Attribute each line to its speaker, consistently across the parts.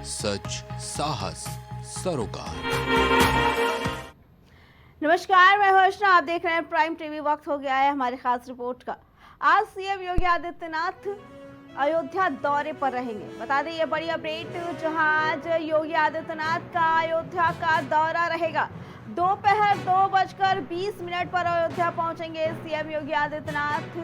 Speaker 1: सच, साहस, सरोकार।
Speaker 2: नमस्कार, मैं हर्षना, आप देख रहे हैं प्राइम टीवी। वक्त हो गया है हमारी खास रिपोर्ट का। आज सीएम योगी आदित्यनाथ अयोध्या दौरे पर रहेंगे। बता दें ये बड़ी अपडेट, जहां आज योगी आदित्यनाथ का अयोध्या का दौरा रहेगा। दोपहर 2:20 पर अयोध्या पहुंचेंगे सीएम योगी आदित्यनाथ।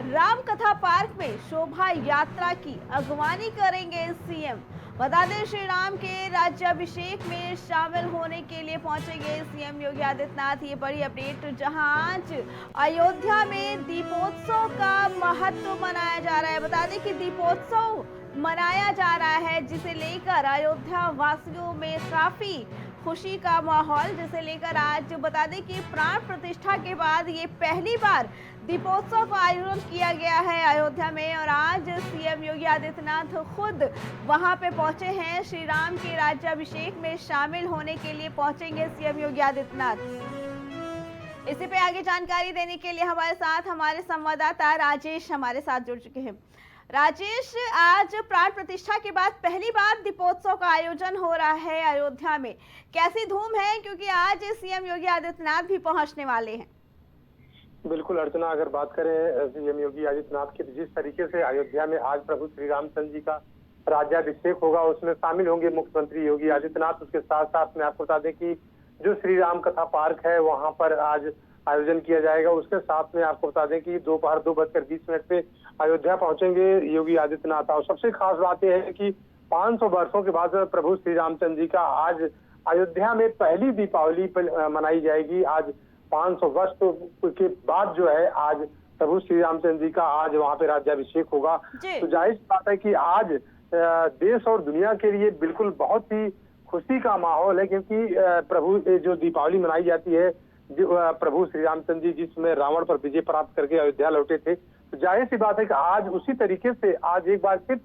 Speaker 2: रामकथा पार्क में शोभा यात्रा की अगवानी करेंगे सीएम। बता दें श्री राम के राज्याभिषेक में शामिल होने के लिए पहुंचेंगे सीएम योगी आदित्यनाथ। ये बड़ी अपडेट, जहां आज अयोध्या में दीपोत्सव का महत्व मनाया जा रहा है। बता दें कि दीपोत्सव मनाया जा रहा है, जिसे लेकर अयोध्या वासियों में काफी खुशी का माहौल, जिसे लेकर आज बता दें कि प्राण प्रतिष्ठा के बाद ये पहली बार दीपोत्सव का आयोजन किया गया है अयोध्या में। और आज सीएम योगी आदित्यनाथ खुद वहां पे पहुंचे हैं। श्री राम के राज्याभिषेक में शामिल होने के लिए पहुंचेंगे सीएम योगी आदित्यनाथ। इसी पे आगे जानकारी देने के लिए हमारे साथ हमारे संवाददाता राजेश हमारे साथ जुड़ चुके हैं। राजेश, आज प्राण प्रतिष्ठा के बाद पहली बार दीपोत्सव का आयोजन हो रहा है अयोध्या में, कैसी धूम है? क्योंकि आज सीएम योगी आदित्यनाथ भी पहुंचने वाले हैं।
Speaker 3: बिल्कुल अर्चना, अगर बात करें सीएम योगी आदित्यनाथ की, जिस तरीके से अयोध्या में आज प्रभु श्री रामचंद्र जी का राज्याभिषेक होगा, उसमें शामिल होंगे मुख्यमंत्री योगी आदित्यनाथ। उसके साथ साथ में आपको बता दें कि जो श्री राम कथा पार्क है वहां पर आज आयोजन किया जाएगा। उसके साथ में आपको बता दें कि दोपहर 2:20 पे अयोध्या पहुंचेंगे योगी आदित्यनाथ। और सबसे खास बात यह है कि 500 वर्षों के बाद प्रभु श्री रामचंद्र जी का आज अयोध्या में पहली दीपावली मनाई जाएगी। आज 500 वर्ष के बाद जो है आज प्रभु श्री रामचंद्र जी का आज वहां पे राज्याभिषेक होगा। तो जाहिर सी बात है कि आज देश और दुनिया के लिए बिल्कुल बहुत ही खुशी का माहौल है, क्योंकि प्रभु जो दीपावली मनाई जाती है, प्रभु श्री रामचंद्र जी जिसमें रावण पर विजय प्राप्त करके अयोध्या लौटे थे, तो जाहिर सी बात है कि आज उसी तरीके से आज एक बार फिर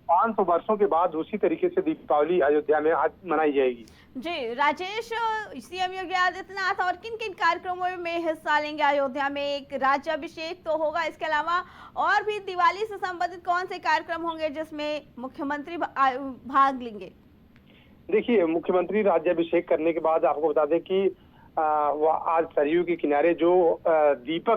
Speaker 3: 500 वर्षों के बाद उसी तरीके से दीपावली अयोध्या में आज मनाई जाएगी।
Speaker 2: जी राजेश, सीएम योगी आदित्यनाथ और किन किन कार्यक्रमों में हिस्सा लेंगे अयोध्या में? एक राज्याभिषेक तो होगा, इसके अलावा और भी दिवाली से संबंधित कौन से कार्यक्रम होंगे जिसमें मुख्यमंत्री भाग लेंगे?
Speaker 3: देखिए, मुख्यमंत्री राज्याभिषेक करने के बाद आपको बता दें कि वह आज सरयू के किनारे जो दीप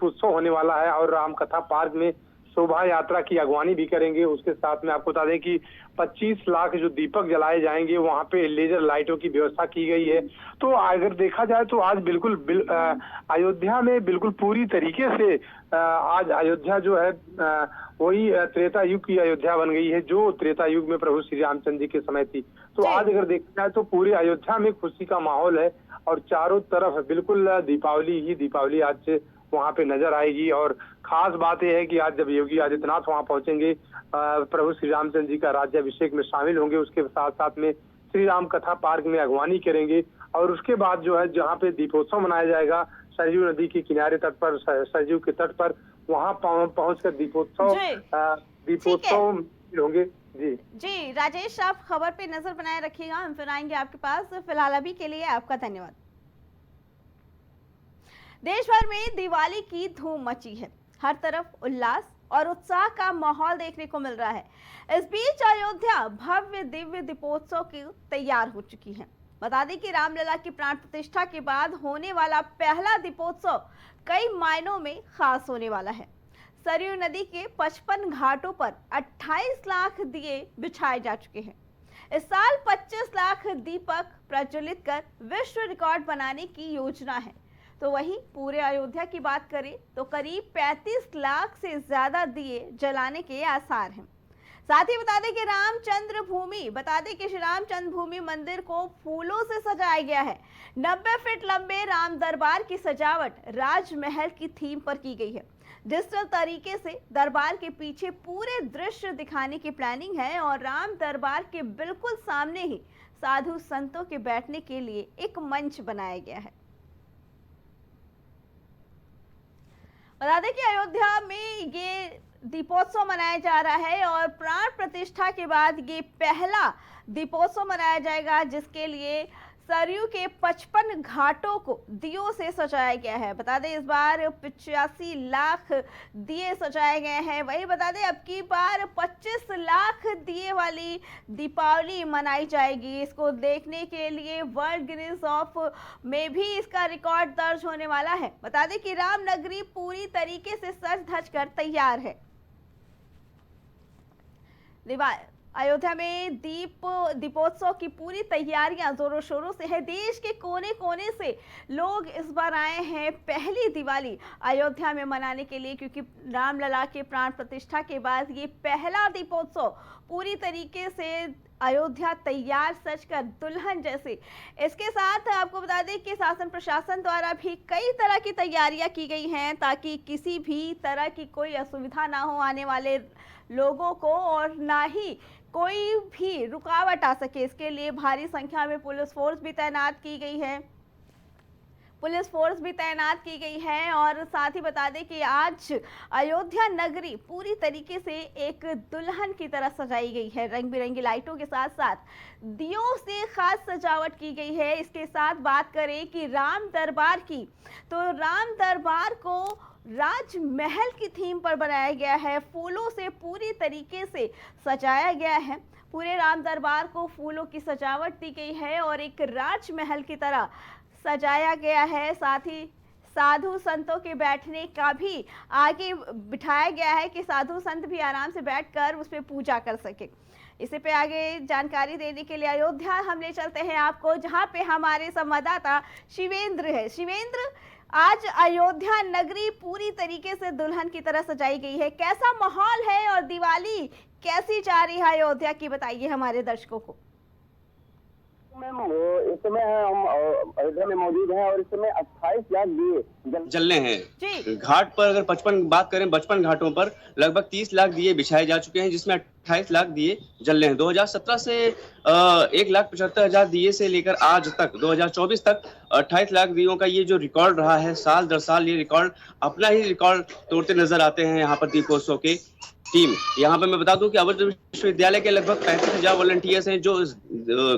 Speaker 3: उत्सव होने वाला है और रामकथा पार्क में शोभा यात्रा की अगवानी भी करेंगे। उसके साथ में आपको बता दें कि 25 लाख जो दीपक जलाए जाएंगे, वहां पे लेजर लाइटों की व्यवस्था की गई है। तो अगर देखा जाए तो आज बिल्कुल अयोध्या में बिल्कुल पूरी तरीके से आज अयोध्या जो है वही त्रेता युग की अयोध्या बन गई है, जो त्रेता युग में प्रभु श्री रामचंद्र जी के समय थी। तो आज अगर देखा जाए तो पूरे अयोध्या में खुशी का माहौल है और चारों तरफ बिल्कुल दीपावली ही दीपावली आज से वहां पे नजर आएगी। और खास बात यह है कि आज जब योगी आदित्यनाथ वहां पहुंचेंगे, प्रभु श्री रामचंद्र जी का राज्याभिषेक में शामिल होंगे, उसके साथ साथ में श्री राम कथा पार्क में अगवानी करेंगे। और उसके बाद जो है जहाँ पे दीपोत्सव मनाया जाएगा सरयू नदी के किनारे तट पर, सरयू के तट पर, वहां पहुंचकर दीपोत्सव होंगे।
Speaker 2: जी राजेश, आप खबर पे नजर बनाए रखिएगा, हम फिर आएंगे आपके पास। फिलहाल अभी के लिए आपका धन्यवाद। देश भर में दिवाली की धूम मची है, हर तरफ उल्लास और उत्साह का माहौल देखने को मिल रहा है। इस बीच अयोध्या भव्य दिव्य दीपोत्सव की तैयार हो चुकी है। बता दें कि रामलला की प्राण प्रतिष्ठा के बाद होने वाला पहला दीपोत्सव कई मायनों में खास होने वाला है। सरयू नदी के 55 घाटों पर 28 लाख दिए बिछाए जा चुके हैं। इस साल 25 लाख दीपक प्रज्वलित कर विश्व रिकॉर्ड बनाने की योजना है। तो वहीं पूरे अयोध्या की बात करें तो करीब 35 लाख से ज्यादा दिए जलाने के आसार हैं। साथ ही बता दें कि श्री रामचंद्र भूमि मंदिर को फूलों से सजाया गया है। 90 फीट लंबे राम दरबार की सजावट राजमहल की थीम पर की गई है। डिजिटल तरीके से दरबार के पीछे पूरे दृश्य दिखाने की प्लानिंग है और राम दरबार के बिल्कुल सामने ही साधु संतों के बैठने के लिए एक मंच बनाया गया है। बता दें कि अयोध्या में ये दीपोत्सव मनाया जा रहा है और प्राण प्रतिष्ठा के बाद ये पहला दीपोत्सव मनाया जाएगा, जिसके लिए सरयू के 55 घाटों को दियों से सजाया गया है। बता दें इस बार 85 लाख दिए सजाए गए हैं। वही बता दें अब की बार 25 लाख दिए वाली दीपावली मनाई जाएगी। इसको देखने के लिए वर्ल्ड गिनीज ऑफ में भी इसका रिकॉर्ड दर्ज होने वाला है। बता दें कि रामनगरी पूरी तरीके से सज धज कर तैयार है। अयोध्या में दीपोत्सव की पूरी तैयारियां जोरों शोरों से है। देश के कोने कोने से लोग इस बार आए हैं पहली दिवाली अयोध्या में मनाने के लिए, क्योंकि रामलला के प्राण प्रतिष्ठा के बाद ये पहला दीपोत्सव पूरी तरीके से अयोध्या तैयार सज कर दुल्हन जैसे। इसके साथ आपको बता दें कि शासन प्रशासन द्वारा भी कई तरह की तैयारियां की गई हैं ताकि किसी भी तरह की कोई असुविधा ना हो आने वाले लोगों को, और ना ही कोई भी रुकावट आ सके। इसके लिए भारी संख्या में पुलिस फोर्स भी तैनात की गई है। और साथ ही बता दें कि आज अयोध्या नगरी पूरी तरीके से एक दुल्हन की तरह सजाई गई है। रंग बिरंगी लाइटों के साथ साथ दियों से खास सजावट की गई है। इसके साथ बात करें कि राम दरबार की, तो राम दरबार को राजमहल की थीम पर बनाया गया है। फूलों से पूरी तरीके से सजाया गया है। पूरे राम दरबार को फूलों की सजावट दी गई है और एक राजमहल की तरह सजाया गया है। साथ ही साधु संतों के बैठने का भी आगे बिठाया गया है कि साधु संत भी आराम से बैठकर उस पर पूजा कर सके। इसी पे आगे जानकारी देने के लिए अयोध्या हम ले चलते हैं आपको, जहां पे हमारे संवाददाता शिवेंद्र है। शिवेंद्र, आज अयोध्या नगरी पूरी तरीके से दुल्हन की तरह सजाई गई है। कैसा माहौल है और दिवाली कैसी जा रही है अयोध्या की, बताइए हमारे दर्शकों को।
Speaker 4: मैम इस समय हम अयोध्या में मौजूद हैं और इस समय 28 लाख दिए जलने हैं घाट पर। अगर 55 बात करें 55 घाटों पर लगभग 30 लाख दिए बिछाए जा चुके हैं, जिसमें 28 लाख दिए जलने हैं। 2017 से 1,75,000 दिए से लेकर आज तक 2024 तक 28 लाख दियों का ये जो रिकॉर्ड रहा है, साल दर साल ये रिकॉर्ड अपना ही रिकॉर्ड तोड़ते नजर आते हैं यहाँ पर दीपोत्सव के टीम। यहाँ पर मैं बता दूं कि अवध विश्वविद्यालय के लगभग 35,000 वॉलंटियर्स हैं जो इस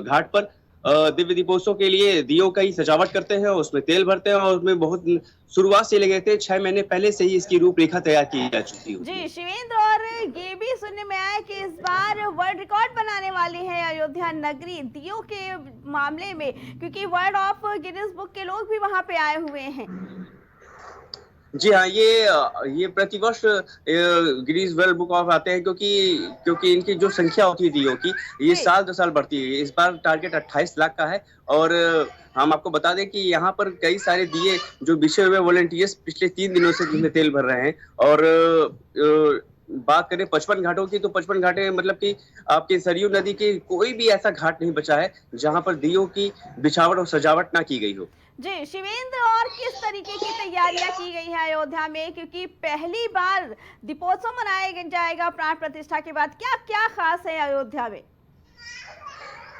Speaker 4: घाट पर दिव्य दीपोत्सव के लिए दियों का ही सजावट करते हैं, उसमें तेल भरते हैं और उसमें बहुत शुरुआत से लगे थे। 6 महीने पहले से ही इसकी रूपरेखा तैयार की जा चुकी है।
Speaker 2: जी शिवेंद्र, और ये भी सुनने में आया कि इस बार वर्ल्ड रिकॉर्ड बनाने वाली है अयोध्या नगरी दियों के मामले में, क्योंकि वर्ल्ड ऑफ गिनीज बुक के लोग भी वहां पे आए हुए हैं।
Speaker 4: जी हाँ, ये प्रतिवर्ष गिनीज वर्ल्ड बुक ऑफ आते हैं क्योंकि इनकी जो संख्या होती है दियों की, ये साल दर साल बढ़ती है। इस बार टारगेट 28 लाख का है और हम आपको बता दें कि यहाँ पर कई सारे दिए जो बिछे हुए वॉलंटियर्स पिछले 3 दिनों से जिसमें तेल भर रहे हैं। और बात करें 55 घाटों की, तो 55 घाटे मतलब कि आपके सरयू नदी के कोई भी ऐसा घाट नहीं बचा है जहाँ पर दियों की बिछावट और सजावट ना की गई हो।
Speaker 2: जी शिवेंद्र, और किस तरीके की तैयारियां की गई है अयोध्या में, क्योंकि पहली बार दीपोत्सव मनाया जाएगा प्राण प्रतिष्ठा के बाद, क्या क्या खास है अयोध्या में?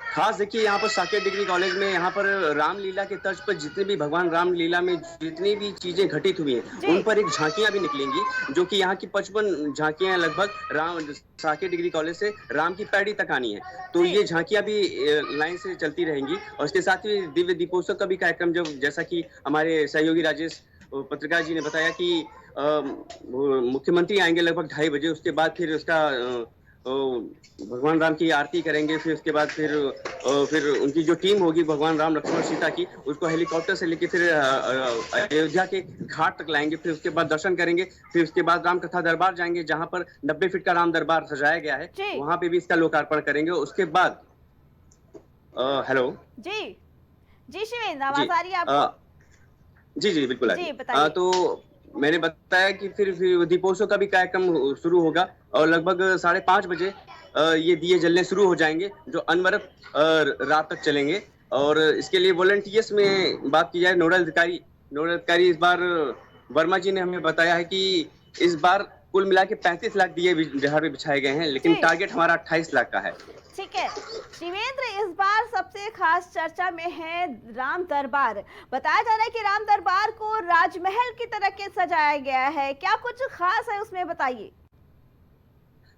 Speaker 4: खास देखिए, यहाँ पर साकेत डिग्री कॉलेज में यहाँ पर रामलीला के तर्ज पर जितने भी भगवान रामलीला में जितनी भी चीजें घटित हुई हैं उन पर एक झांकियां भी निकलेंगी, जो कि यहाँ की 55 झांकियां लगभग साकेत डिग्री कॉलेज से राम की पैड़ी तक आनी है। तो ये झांकियां भी लाइन से चलती रहेंगी और इसके साथ ही दिव्य दीपोत्सव का भी कार्यक्रम, जैसा कि हमारे सहयोगी राजेश पत्रकार जी ने बताया कि मुख्यमंत्री आएंगे लगभग 2:30 बजे। उसके बाद फिर उसका भगवान राम की आरती करेंगे। फिर उसके बाद फिर उनकी जो टीम होगी भगवान राम लक्ष्मण सीता की, उसको हेलीकॉप्टर से लेके फिर अयोध्या के घाट तक लाएंगे। फिर उसके बाद दर्शन करेंगे। फिर उसके बाद राम कथा दरबार जाएंगे, जहां पर 90 फीट का राम दरबार सजाया गया है, वहां पे भी इसका लोकार्पण करेंगे। उसके बाद हेलो
Speaker 2: जी शिवेंद्र, आवाज आ रही है आपको?
Speaker 4: जी बिल्कुल आ रही है। तो मैंने बताया कि फिर दीपोत्सव का भी कार्यक्रम शुरू होगा और लगभग 5:30 बजे ये दिए जलने शुरू हो जाएंगे, जो अनवरत रात तक चलेंगे। और इसके लिए वॉलंटियर्स में बात की जाए, नोडल अधिकारी इस बार वर्मा जी ने हमें बताया है कि इस बार कुल मिला के 35 लाख दिए बिहार में बिछाए गए हैं, लेकिन टारगेट हमारा 28 लाख का है।
Speaker 2: ठीक है शिवेंद्र, इस बार सबसे खास चर्चा में है राम दरबार। बताया जा रहा है कि राम दरबार को राजमहल की तरह के सजाया गया है, क्या कुछ खास है उसमें, बताइए।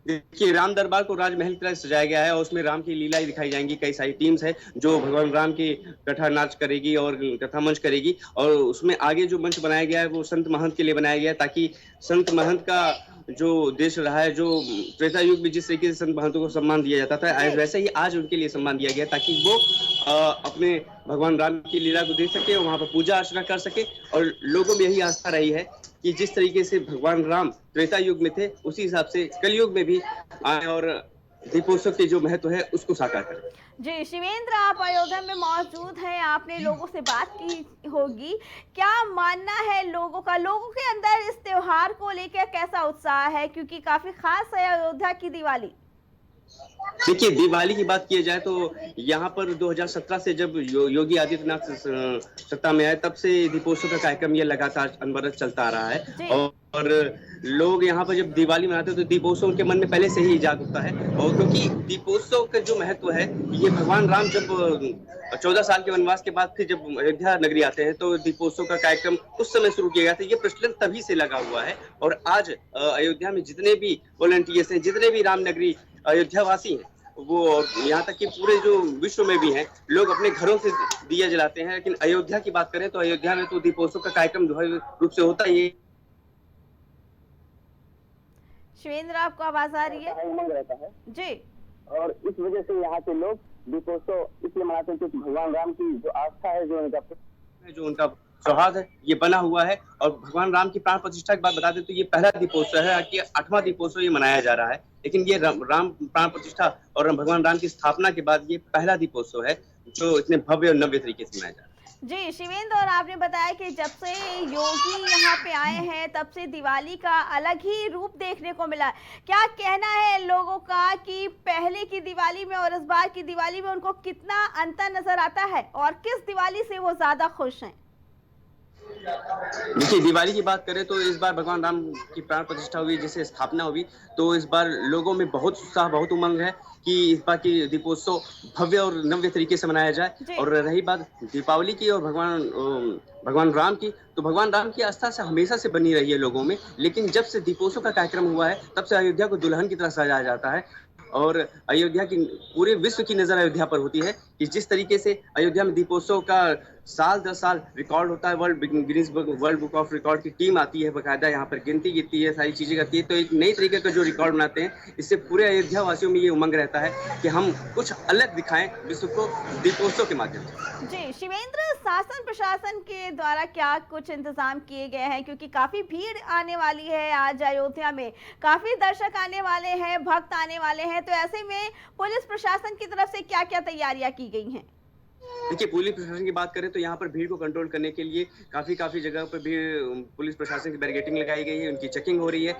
Speaker 4: देखिए, राम दरबार को राजमहल की तरह सजाया गया है और उसमें राम की लीलाएं दिखाई जाएंगी। कई सारी टीम्स है जो भगवान राम की कथा नाच करेगी और कथा मंच करेगी, और उसमें आगे जो मंच बनाया गया है वो संत महंत के लिए बनाया गया है, ताकि संत महंत का जो देश रहा है, जो त्रेता युग में जिस तरीके से संत महंतों को सम्मान दिया जाता था, वैसे ही आज उनके लिए सम्मान दिया गया, ताकि वो अपने भगवान राम की लीला को देख सके और वहां पर पूजा अर्चना कर सके। और लोगों में यही आस्था रही है कि जिस तरीके से भगवान राम त्रेता युग में थे, उसी हिसाब से कलयुग में भी आए और दीपोत्सव के जो महत्व है उसको साकार करें।
Speaker 2: जी शिवेंद्र, आप अयोध्या में मौजूद हैं, आपने लोगों से बात की होगी, क्या मानना है लोगों का, लोगों के अंदर इस त्योहार को लेकर कैसा उत्साह है, क्योंकि काफी खास है अयोध्या की दिवाली।
Speaker 4: देखिए, दिवाली की बात की जाए तो यहाँ पर 2017 से जब योगी आदित्यनाथ सत्ता में आए, तब से दीपोत्सव का कार्यक्रम ये लगातार अनवरत चलता आ रहा है। और लोग यहाँ पर जब दिवाली मनाते हैं तो दीपोत्सव उनके मन में पहले से ही जाग उठता है। और क्योंकि दीपोत्सव का जो महत्व है, ये भगवान राम जब 14 साल के वनवास के बाद फिर जब अयोध्या नगरी आते हैं तो दीपोत्सव का कार्यक्रम उस समय शुरू किया गया था। ये प्रचलन तभी से लगा हुआ है। और आज अयोध्या में जितने भी वॉलंटियर्स हैं, जितने भी राम नगरी अयोध्या वासी हैं, वो यहाँ तक कि पूरे जो विश्व में भी हैं, लोग अपने घरों से दिया जलाते हैं। लेकिन अयोध्या की बात करें तो अयोध्या में तो दीपोत्सव का कार्यक्रम भव्य रूप से होता ही है।
Speaker 2: शिवेंद्र, आपको आवाज आ रही है?
Speaker 5: उमंग रहता है
Speaker 2: जी।
Speaker 5: और इस वजह से यहाँ के लोग दीपोत्सव इसलिए मनाते हैं क्योंकि भगवान राम की जो आस्था है, जो उनका
Speaker 4: सौहार्द है, ये बना हुआ है। और भगवान राम की प्राण प्रतिष्ठा की बात बता दें तो ये पहला दीपोत्सव है कि 8वां दीपोत्सव ये मनाया जा रहा है। लेकिन ये राम प्राण प्रतिष्ठा और भगवान राम की स्थापना के बाद ये पहला दीपोत्सव है जो इतने भव्य और नव्य तरीके से मनाया जा रहा है।
Speaker 2: जी शिवेंद्र, और आपने बताया कि जब से योगी यहाँ पे आए हैं तब से दिवाली का अलग ही रूप देखने को मिला। क्या कहना है लोगों का कि पहले की दिवाली में और इस बार की दिवाली में उनको कितना अंतर नजर आता है, और किस दिवाली से वो ज्यादा खुश हैं?
Speaker 4: देखिए, दिवाली की बात करें तो इस बार भगवान राम की प्राण प्रतिष्ठा हुई, जिसे स्थापना हुई, तो इस बार लोगों में बहुत उत्साह, बहुत उमंग है कि इस बार की दीपोत्सव भव्य और नव्य तरीके से मनाया जाए। और रही बात दीपावली की और भगवान राम की, तो भगवान राम की आस्था से हमेशा से बनी रही है लोगों में। लेकिन जब से दीपोत्सव का कार्यक्रम हुआ है, तब से अयोध्या को दुल्हन की तरह सजाया जाता है। और अयोध्या की पूरे विश्व की नजर अयोध्या पर होती है कि जिस तरीके से अयोध्या में दीपोत्सव का साल दर साल रिकॉर्ड होता है। वर्ल्ड बुक ऑफ रिकॉर्ड की टीम आती है, बकायदा यहाँ पर गिनती गिनती है, सारी चीजें करती है। तो एक नई तरीके का जो रिकॉर्ड बनाते हैं, इससे पूरे अयोध्या वासियों में ये उमंग रहता है कि हम कुछ अलग दिखाएं विश्व को दीपोत्सव के माध्यम से।
Speaker 2: जी शिवेंद्र, शासन प्रशासन के द्वारा क्या कुछ इंतजाम किए गए हैं, क्योंकि काफी भीड़ आने वाली है आज अयोध्या में, काफी दर्शक आने वाले हैं, भक्त आने वाले हैं, तो ऐसे में पुलिस प्रशासन की तरफ से क्या क्या तैयारियां की गई हैं?
Speaker 4: देखिए, पुलिस प्रशासन की बात करें तो यहाँ पर भीड़ को कंट्रोल करने के लिए काफी जगह पर भी पुलिस प्रशासन की बैरिकेडिंग लगाई गई है, उनकी चेकिंग हो रही है।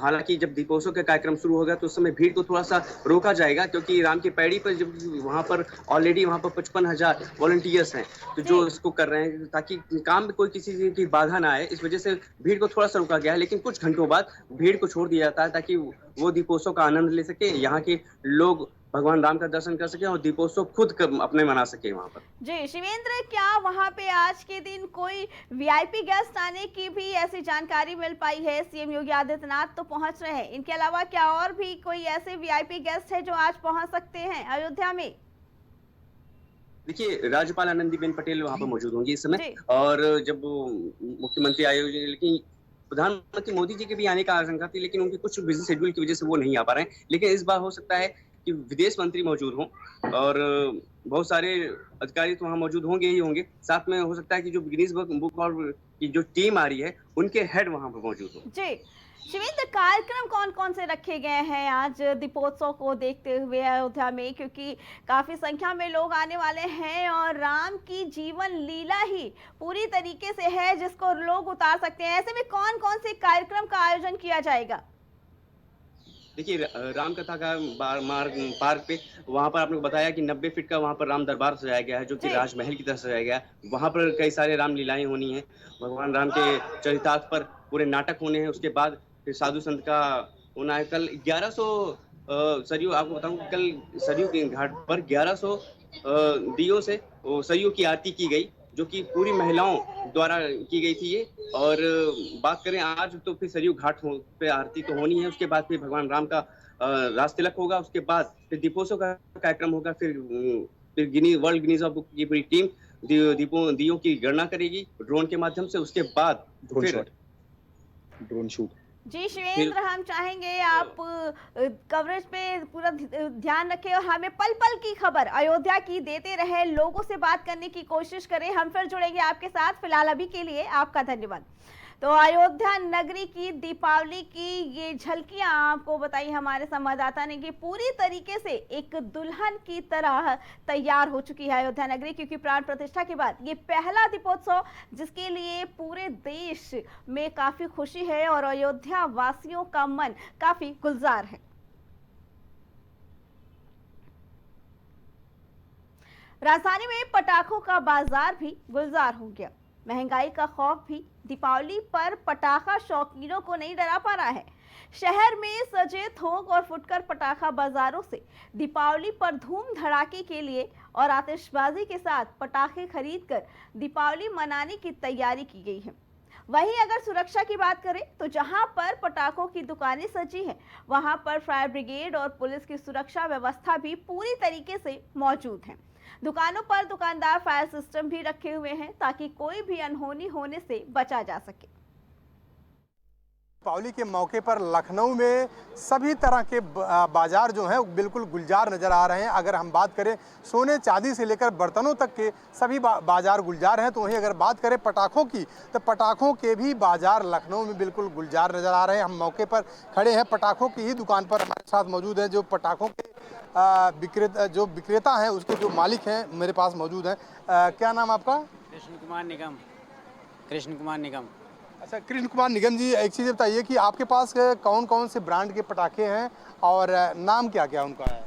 Speaker 4: हालांकि जब दीपोत्सव का कार्यक्रम शुरू होगा तो उस समय भीड़ को थोड़ा सा रोका जाएगा, क्योंकि राम की पैड़ी पर जब वहाँ पर ऑलरेडी वहाँ पर 55,000 वॉलंटियर्स हैं तो जो इसको कर रहे हैं, ताकि काम में कोई किसी चीज की बाधा ना आए, इस वजह से भीड़ को थोड़ा सा रोका गया है। लेकिन कुछ घंटों बाद भीड़ को छोड़ दिया जाता है ताकि वो दीपोत्सव का आनंद ले सके, यहाँ के लोग भगवान राम का दर्शन कर सके और दीपोत्सव खुद अपने मना सके वहाँ पर।
Speaker 2: जी शिवेंद्र, क्या वहाँ पे आज के दिन कोई वीआईपी गेस्ट आने की भी ऐसी जानकारी मिल पाई है? सीएम योगी आदित्यनाथ तो पहुँच रहे हैं, इनके अलावा क्या और भी कोई ऐसे वीआईपी गेस्ट है जो आज पहुँच सकते हैं अयोध्या में?
Speaker 4: देखिए, राज्यपाल आनंदीबेन पटेल वहाँ पर मौजूद होंगी इस समय, और जब मुख्यमंत्री आयोजन, लेकिन प्रधानमंत्री मोदी जी के भी आने का आशंका थी, लेकिन उनके कुछ बिजी शेड्यूल की वजह से वो नहीं आ पा रहे हैं। लेकिन इस बार हो सकता है कि विदेश मंत्री मौजूद हों और बहुत सारे अधिकारी तो वहाँ मौजूद होंगे ही होंगे। साथ में हो सकता है कि जो गिनीज बुक और की जो टीम आ रही है, उनके हेड वहाँ पर मौजूद हो।
Speaker 2: जी शिवेंद्र, कार्यक्रम कौन कौन से रखे गए हैं आज दीपोत्सव को देखते हुए अयोध्या में, क्योंकि काफी संख्या में लोग आने वाले हैं और राम की जीवन लीला ही पूरी तरीके से है जिसको लोग उतार सकते हैं, ऐसे में कौन कौन से कार्यक्रम का आयोजन किया जाएगा?
Speaker 4: देखिए, राम कथा का पार्क पे वहाँ पर आपने बताया कि 90 फीट का वहाँ पर राम दरबार सजाया गया है, जो कि राजमहल की तरह सजाया गया है। वहाँ पर कई सारे राम लीलाएं होनी है, भगवान राम के चरितार्थ पर पूरे नाटक होने हैं। उसके बाद फिर साधु संत का होना है। कल 1100 सरयू, आपको बताऊं, कल सरयू के घाट पर 1100 दियों से सरयू की आरती की गई, जो कि पूरी महिलाओं द्वारा की गई थी ये। और बात करें आज तो फिर सरयू घाट पे आरती तो होनी है, उसके बाद फिर भगवान राम का रास तिलक होगा, उसके बाद फिर दीपोत्सव का कार्यक्रम होगा, फिर वर्ल्ड गिनीज ऑफ बुक की पूरी टीम दियों की गणना करेगी ड्रोन के माध्यम से। उसके बाद फिर
Speaker 6: ड्रोन शूट।
Speaker 2: जी शिवेंद्र, हम चाहेंगे आप कवरेज पे पूरा ध्यान रखें और हमें पल पल की खबर अयोध्या की देते रहे, लोगों से बात करने की कोशिश करें। हम फिर जुड़ेंगे आपके साथ, फिलहाल अभी के लिए आपका धन्यवाद। तो अयोध्या नगरी की दीपावली की ये झलकियां आपको बताई हमारे संवाददाता ने कि पूरी तरीके से एक दुल्हन की तरह तैयार हो चुकी है अयोध्या नगरी, क्योंकि प्राण प्रतिष्ठा के बाद ये पहला दीपोत्सव जिसके लिए पूरे देश में काफी खुशी है और अयोध्या वासियों का मन काफी गुलजार है। राजधानी में पटाखों का बाजार भी गुलजार हो गया। महंगाई का खौफ भी दीपावली पर पटाखा शौकीनों को नहीं डरा पा रहा है। शहर में सजे थोक और फुटकर पटाखा बाजारों से दीपावली पर धूम धड़ाके के लिए और आतिशबाजी के साथ पटाखे खरीदकर दीपावली मनाने की तैयारी की गई है। वहीं अगर सुरक्षा की बात करें तो जहां पर पटाखों की दुकानें सजी हैं, वहां पर फायर ब्रिगेड और पुलिस की सुरक्षा व्यवस्था भी पूरी तरीके से मौजूद है। दुकानों पर दुकानदार फायर सिस्टम भी रखे हुए हैं ताकि कोई भी अनहोनी होने से बचा जा सके।
Speaker 6: दीपावली के मौके पर लखनऊ में सभी तरह के बाजार जो हैं बिल्कुल गुलजार नज़र आ रहे हैं। अगर हम बात करें सोने चांदी से लेकर बर्तनों तक के सभी बाजार गुलजार हैं, तो वहीं अगर बात करें पटाखों की तो पटाखों के भी बाजार लखनऊ में बिल्कुल गुलजार नज़र आ रहे हैं। हम मौके पर खड़े हैं, पटाखों की ही दुकान पर हमारे साथ मौजूद हैं जो पटाखों के विक्रेता हैं, उसके जो मालिक हैं मेरे पास मौजूद हैं। क्या नाम आपका?
Speaker 7: कृष्ण कुमार निगम। कृष्ण कुमार निगम।
Speaker 6: अच्छा कृष्ण कुमार निगम जी, एक चीज़ बताइए कि आपके पास कौन कौन से ब्रांड के पटाखे हैं और नाम क्या क्या उनका है?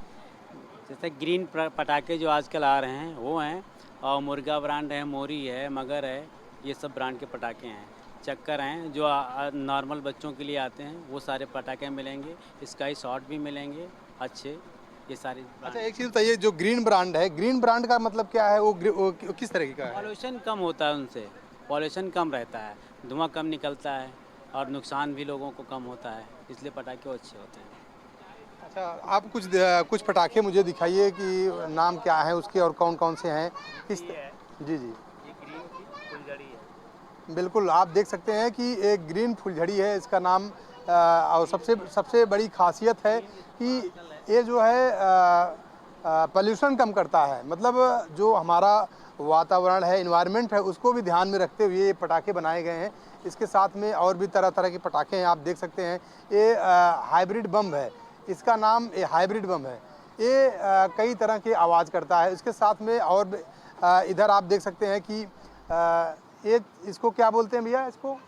Speaker 7: जैसे ग्रीन पटाखे जो आजकल आ रहे हैं वो हैं, और मुर्गा ब्रांड है, मोरी है, मगर है, ये सब ब्रांड के पटाखे हैं। चक्कर हैं जो नॉर्मल बच्चों के लिए आते हैं, वो सारे पटाखे मिलेंगे। स्काई शॉट भी मिलेंगे अच्छे, ये सारी।
Speaker 6: अच्छा एक चीज़ बताइए, जो ग्रीन ब्रांड है, ग्रीन ब्रांड का मतलब क्या है? वो किस तरह का है?
Speaker 7: पॉल्यूशन कम होता है उनसे, पॉल्यूशन कम रहता है, धुआं कम निकलता है और नुकसान भी लोगों को कम होता है, इसलिए पटाखे अच्छे होते हैं।
Speaker 6: अच्छा आप कुछ पटाखे मुझे दिखाइए कि नाम क्या है उसके और कौन कौन से हैं, किस जी जी।
Speaker 7: ये ग्रीन की फुलझड़ी है।
Speaker 6: बिल्कुल आप देख सकते हैं कि एक ग्रीन फुलझड़ी है इसका नाम। और सबसे बड़ी खासियत है कि ये जो है पॉल्यूशन कम करता है, मतलब जो हमारा वातावरण है, इन्वायरमेंट है, उसको भी ध्यान में रखते हुए ये पटाखे बनाए गए हैं। इसके साथ में और भी तरह तरह के पटाखे हैं, आप देख सकते हैं। ये हाइब्रिड बम है, इसका नाम ये हाइब्रिड बम है। ये कई तरह की आवाज़ करता है। इसके साथ में और इधर आप देख सकते हैं कि ये इसको क्या बोलते हैं भैया? इसको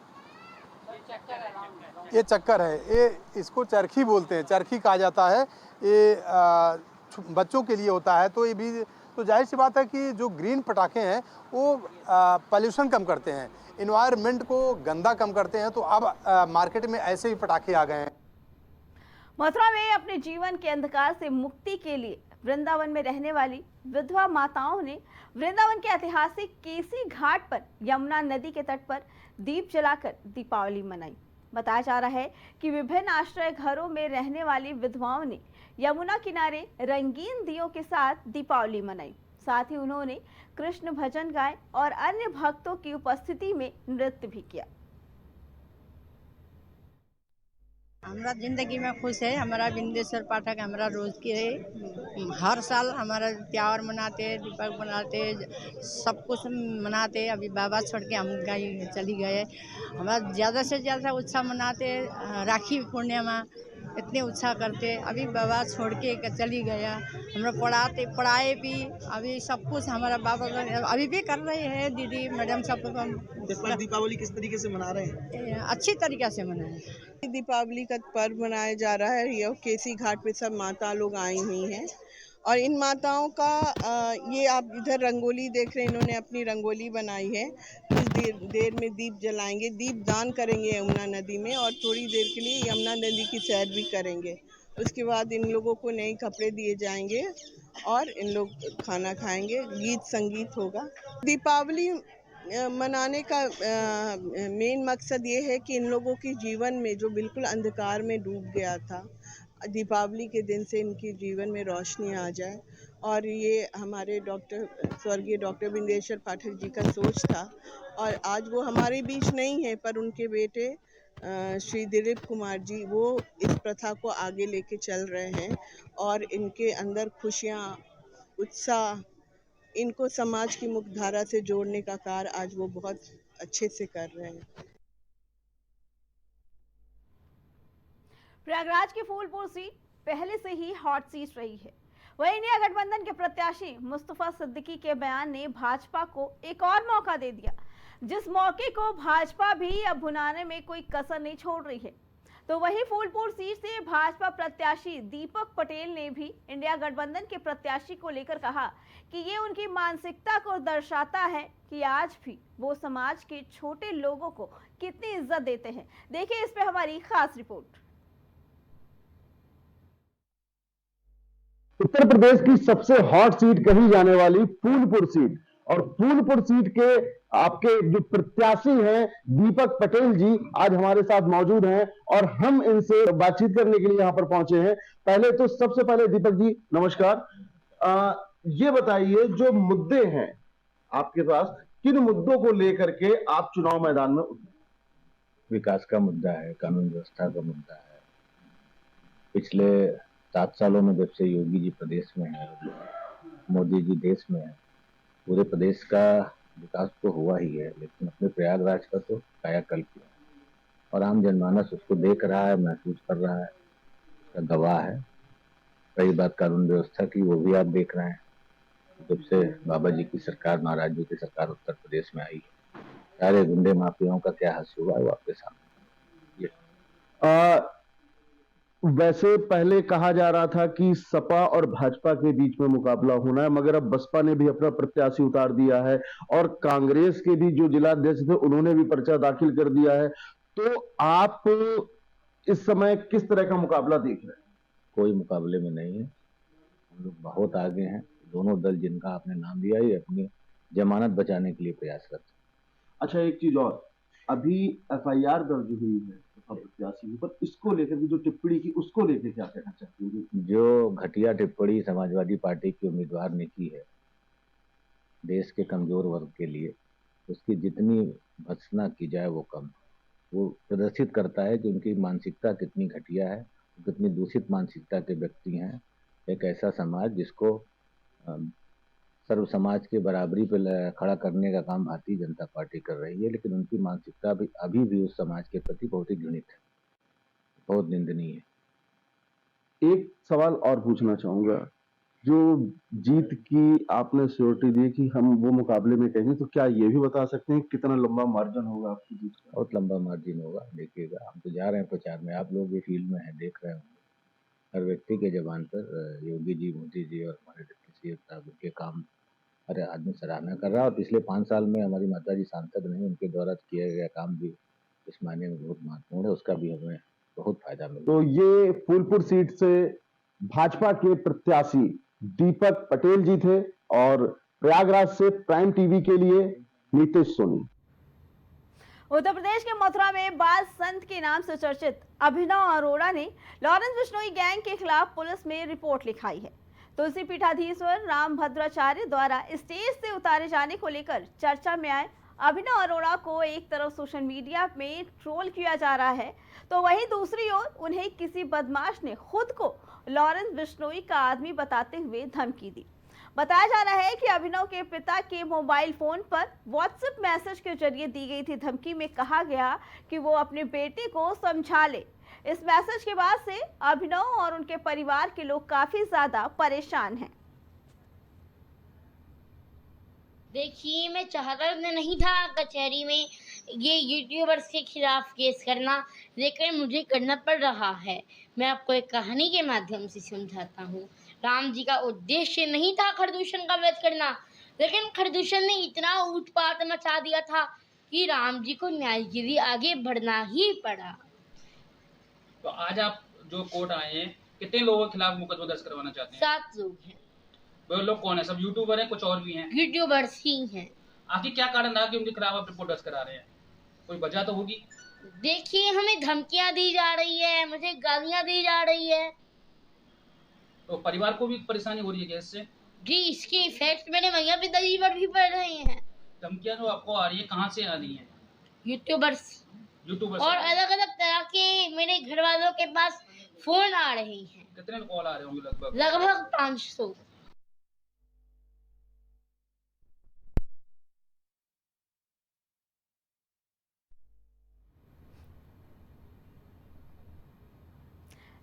Speaker 6: ये चक्कर है, ये इसको चरखी बोलते हैं, चरखी कहा जाता है। ये बच्चों के लिए होता है। तो ये भी तो जाहिर सी बात है कि जो ग्रीन पटाखे हैं वो पॉल्यूशन कम करते हैं, इन्वायरमेंट को गंदा कम करते हैं। तो अब मार्केट में ऐसे ही पटाखे आ गए हैं।
Speaker 2: मथुरा में अपने जीवन के अंधकार से मुक्ति के लिए वृंदावन में रहने वाली विधवा माताओं ने वृंदावन के ऐतिहासिक केसी घाट पर यमुना नदी के तट पर दीप जलाकर दीपावली मनाई। बताया जा रहा है कि विभिन्न आश्रय घरों में रहने वाली विधवाओं ने यमुना किनारे रंगीन दियों के साथ दीपावली मनाई। साथ ही उन्होंने कृष्ण भजन गाए और अन्य भक्तों की उपस्थिति में नृत्य भी किया।
Speaker 8: हमारा जिंदगी में खुश है। हमारा बिंदेश्वर पाठक हमारा रोज के हर साल हमारा त्योहार मनाते, दीपक मनाते, सब कुछ मनाते। अभी बाबा छोड़ के हम चली गए। हमारा ज़्यादा से ज़्यादा उत्साह मनाते। राखी पूर्णिमा इतने उत्साह करते। अभी बाबा छोड़ के चली गया। हमरा पढ़ाए भी अभी सब कुछ हमारा बाबा अभी भी कर रहे हैं। दीदी मैडम सब
Speaker 9: दीपावली किस तरीके से मना रहे हैं?
Speaker 8: अच्छी तरीके से मनाए।
Speaker 9: दीपावली का पर्व मनाया जा रहा है। ये केसी घाट पे सब माता लोग आई हुई हैं और इन माताओं का ये आप इधर रंगोली देख रहे हैं, इन्होंने अपनी रंगोली बनाई है। कुछ देर में दीप जलाएंगे, दीप दान करेंगे यमुना नदी में और थोड़ी देर के लिए यमुना नदी की सैर भी करेंगे। उसके बाद इन लोगों को नए कपड़े दिए जाएंगे और इन लोग खाना खाएंगे, गीत संगीत होगा। दीपावली मनाने का मेन मकसद ये है कि इन लोगों के जीवन में जो बिल्कुल अंधकार में डूब गया था, दीपावली के दिन से इनके जीवन में रोशनी आ जाए। और ये हमारे स्वर्गीय डॉक्टर बिंदेश्वर पाठक जी का सोच था, और आज वो हमारे बीच नहीं है, पर उनके बेटे श्री दिलीप कुमार जी वो इस प्रथा को आगे लेके चल रहे हैं, और इनके अंदर खुशियाँ, उत्साह, इनको समाज की मुख्यधारा से जोड़ने का कार्य आज वो बहुत अच्छे से कर रहे हैं।
Speaker 2: प्रयागराज की फूलपुर सीट पहले से ही हॉट सीट रही है। वहीं इंडिया गठबंधन के प्रत्याशी मुस्तफा सिद्दीकी के बयान ने भाजपा को एक और मौका दे दिया, जिस मौके को भाजपा भी अब भुनाने में कोई कसर नहीं छोड़ रही है। तो वहीं फूलपुर सीट से भाजपा प्रत्याशी दीपक पटेल ने भी इंडिया गठबंधन के प्रत्याशी को लेकर कहा कि ये उनकी मानसिकता को दर्शाता है कि आज भी वो समाज के छोटे लोगों को कितनी इज्जत देते हैं। देखिए इस पे हमारी खास रिपोर्ट।
Speaker 10: उत्तर प्रदेश की सबसे हॉट सीट कही जाने वाली फूलपुर सीट, और फूलपुर सीट के आपके जो प्रत्याशी हैं दीपक पटेल जी आज हमारे साथ मौजूद हैं, और हम इनसे बातचीत करने के लिए यहां पर पहुंचे हैं। पहले तो सबसे पहले दीपक जी नमस्कार। ये बताइए, जो मुद्दे हैं आपके पास, किन मुद्दों को लेकर के आप चुनाव मैदान में उतरे?
Speaker 11: विकास का मुद्दा है, कानून व्यवस्था का मुद्दा है। पिछले 7 सालों में जब से योगी जी प्रदेश में है, मोदी जी देश में है, पूरे प्रदेश का विकास तो हुआ ही है, लेकिन अपने प्रयागराज का तो कायाकल्प किया है, और आम जनमानस उसको देख रहा है, महसूस कर रहा है, उसका गवाह है। रही बात कानून व्यवस्था की, वो भी आप देख रहे हैं। जब से बाबा जी की सरकार, महाराज जी की सरकार उत्तर प्रदेश में आई, सारे गुंडे माफियाओं का क्या हाल हुआ है वो आपके सामने।
Speaker 10: वैसे पहले कहा जा रहा था कि सपा और भाजपा के बीच में मुकाबला होना है, मगर अब बसपा ने भी अपना प्रत्याशी उतार दिया है, और कांग्रेस के भी जो जिलाध्यक्ष थे उन्होंने भी पर्चा दाखिल कर दिया है। तो आप इस समय किस तरह का मुकाबला देख रहे हैं?
Speaker 11: कोई मुकाबले में नहीं है, हम लोग बहुत आगे हैं। दोनों दल जिनका आपने नाम दिया है अपनी जमानत बचाने के लिए प्रयास करते हैं।
Speaker 10: अच्छा, एक चीज और, अभी FIR दर्ज हुई है प्रत्याशी पर, इसको लेकर भी जो टिप्पणी की, उसको लेकर क्या कहना चाहते हैं?
Speaker 11: जो घटिया टिप्पणी समाजवादी पार्टी के उम्मीदवार ने की है देश के कमजोर वर्ग के लिए, उसकी जितनी भर्त्सना की जाए वो कम। वो प्रदर्शित करता है कि उनकी मानसिकता कितनी घटिया है, कितनी दूषित मानसिकता के व्यक्ति हैं। एक ऐसा समाज जिसको सर्व समाज के बराबरी पे खड़ा करने का काम भारतीय जनता पार्टी कर रही है, लेकिन उनकी मानसिकता भी अभी भी उस समाज के प्रति बहुत ही घृणित है, बहुत निंदनीय है।
Speaker 10: एक सवाल और पूछना चाहूंगा, जो जीत की आपने श्योरिटी दी कि हम वो मुकाबले में कहेंगे, तो क्या ये भी बता सकते हैं कितना लंबा मार्जिन होगा आपकी जीत का?
Speaker 11: बहुत लंबा मार्जिन होगा, देखिएगा। हम तो जा रहे हैं प्रचार में, आप लोग भी फील्ड में हैं, देख रहे होंगे। हर व्यक्ति के जबान पर योगी जी, मोदी जी और हमारे डिप्टी सीएम साहब के काम हर आदमी सराहना कर रहा है। और पिछले 5 साल में हमारी माता जी सांसद नहीं, उनके द्वारा किया गया काम भी इस मायने में बहुत महत्वपूर्ण है, उसका भी हमें बहुत फायदा मिला।
Speaker 10: तो ये फूलपुर सीट से भाजपा के प्रत्याशी दीपक पटेल जी थे, और प्रयागराज से प्राइम टीवी के लिए नीतीश सोनी।
Speaker 2: उत्तर प्रदेश के मथुरा में बाल संत के नाम से चर्चित अभिनव अरोड़ा ने लॉरेंस बिश्नोई गैंग के खिलाफ पुलिस में रिपोर्ट लिखाई है। तुलसी पीठाधीश्वर राम भद्राचार्य द्वारा स्टेज से उतारे जाने को लेकर चर्चा में आए अभिनव अरोड़ा को एक तरफ सोशल मीडिया में ट्रोल किया जा रहा है, तो वहीं दूसरी ओर उन्हें किसी बदमाश ने खुद को लॉरेंस बिश्नोई का आदमी बताते हुए धमकी दी। बताया जा रहा है कि अभिनव के पिता के मोबाइल फोन पर व्हाट्सएप मैसेज के जरिए दी गई थी धमकी में कहा गया कि वो अपने बेटे को समझा ले। इस मैसेज के बाद से अभिनव और उनके परिवार के लोग काफी ज्यादा परेशान हैं।
Speaker 12: देखिए, मैं चाहता नहीं था कचहरी में ये यूट्यूबर्स के खिलाफ केस करना, लेकिन मुझे करना पड़ रहा है। मैं आपको एक कहानी के माध्यम से समझाता हूँ। राम जी का उद्देश्य नहीं था खरदूषण का वध करना, लेकिन खरदूषण ने इतना उत्पात मचा दिया था कि राम जी को न्याय के लिए आगे बढ़ना ही पड़ा।
Speaker 13: तो आज आप जो कोर्ट आए हैं, कितने लोगों के खिलाफ मुकदमा दर्ज करवाना चाहते हैं?
Speaker 12: 7 लोग हैं।
Speaker 13: वो लोग कौन है? सब यूट्यूबर हैं, कुछ और भी हैं?
Speaker 12: यूट्यूबर्स ही हैं।
Speaker 13: आखिर क्या कारण था कि उनके खिलाफ आप रिपोर्ट दर्ज करा रहे हैं? कोई वजह तो होगी।
Speaker 12: देखिए, हमें धमकियां दी जा रही है, मुझे गालियां दी जा रही है।
Speaker 13: तो परिवार को भी परेशानी हो रही है गैस से?
Speaker 12: जी, इसके इफेक्ट मेरे मैया पिताजी पर भी पड़ रहे हैं।
Speaker 13: धमकियां जो आपको आ रही है कहाँ से आ रही है?
Speaker 12: यूट्यूबर्स और अलग अलग तरह के मेरे घर वालों के पास फोन आ रहे हैं।
Speaker 13: कितने कॉल आ रहे होंगे लगभग?
Speaker 12: लगभग 500।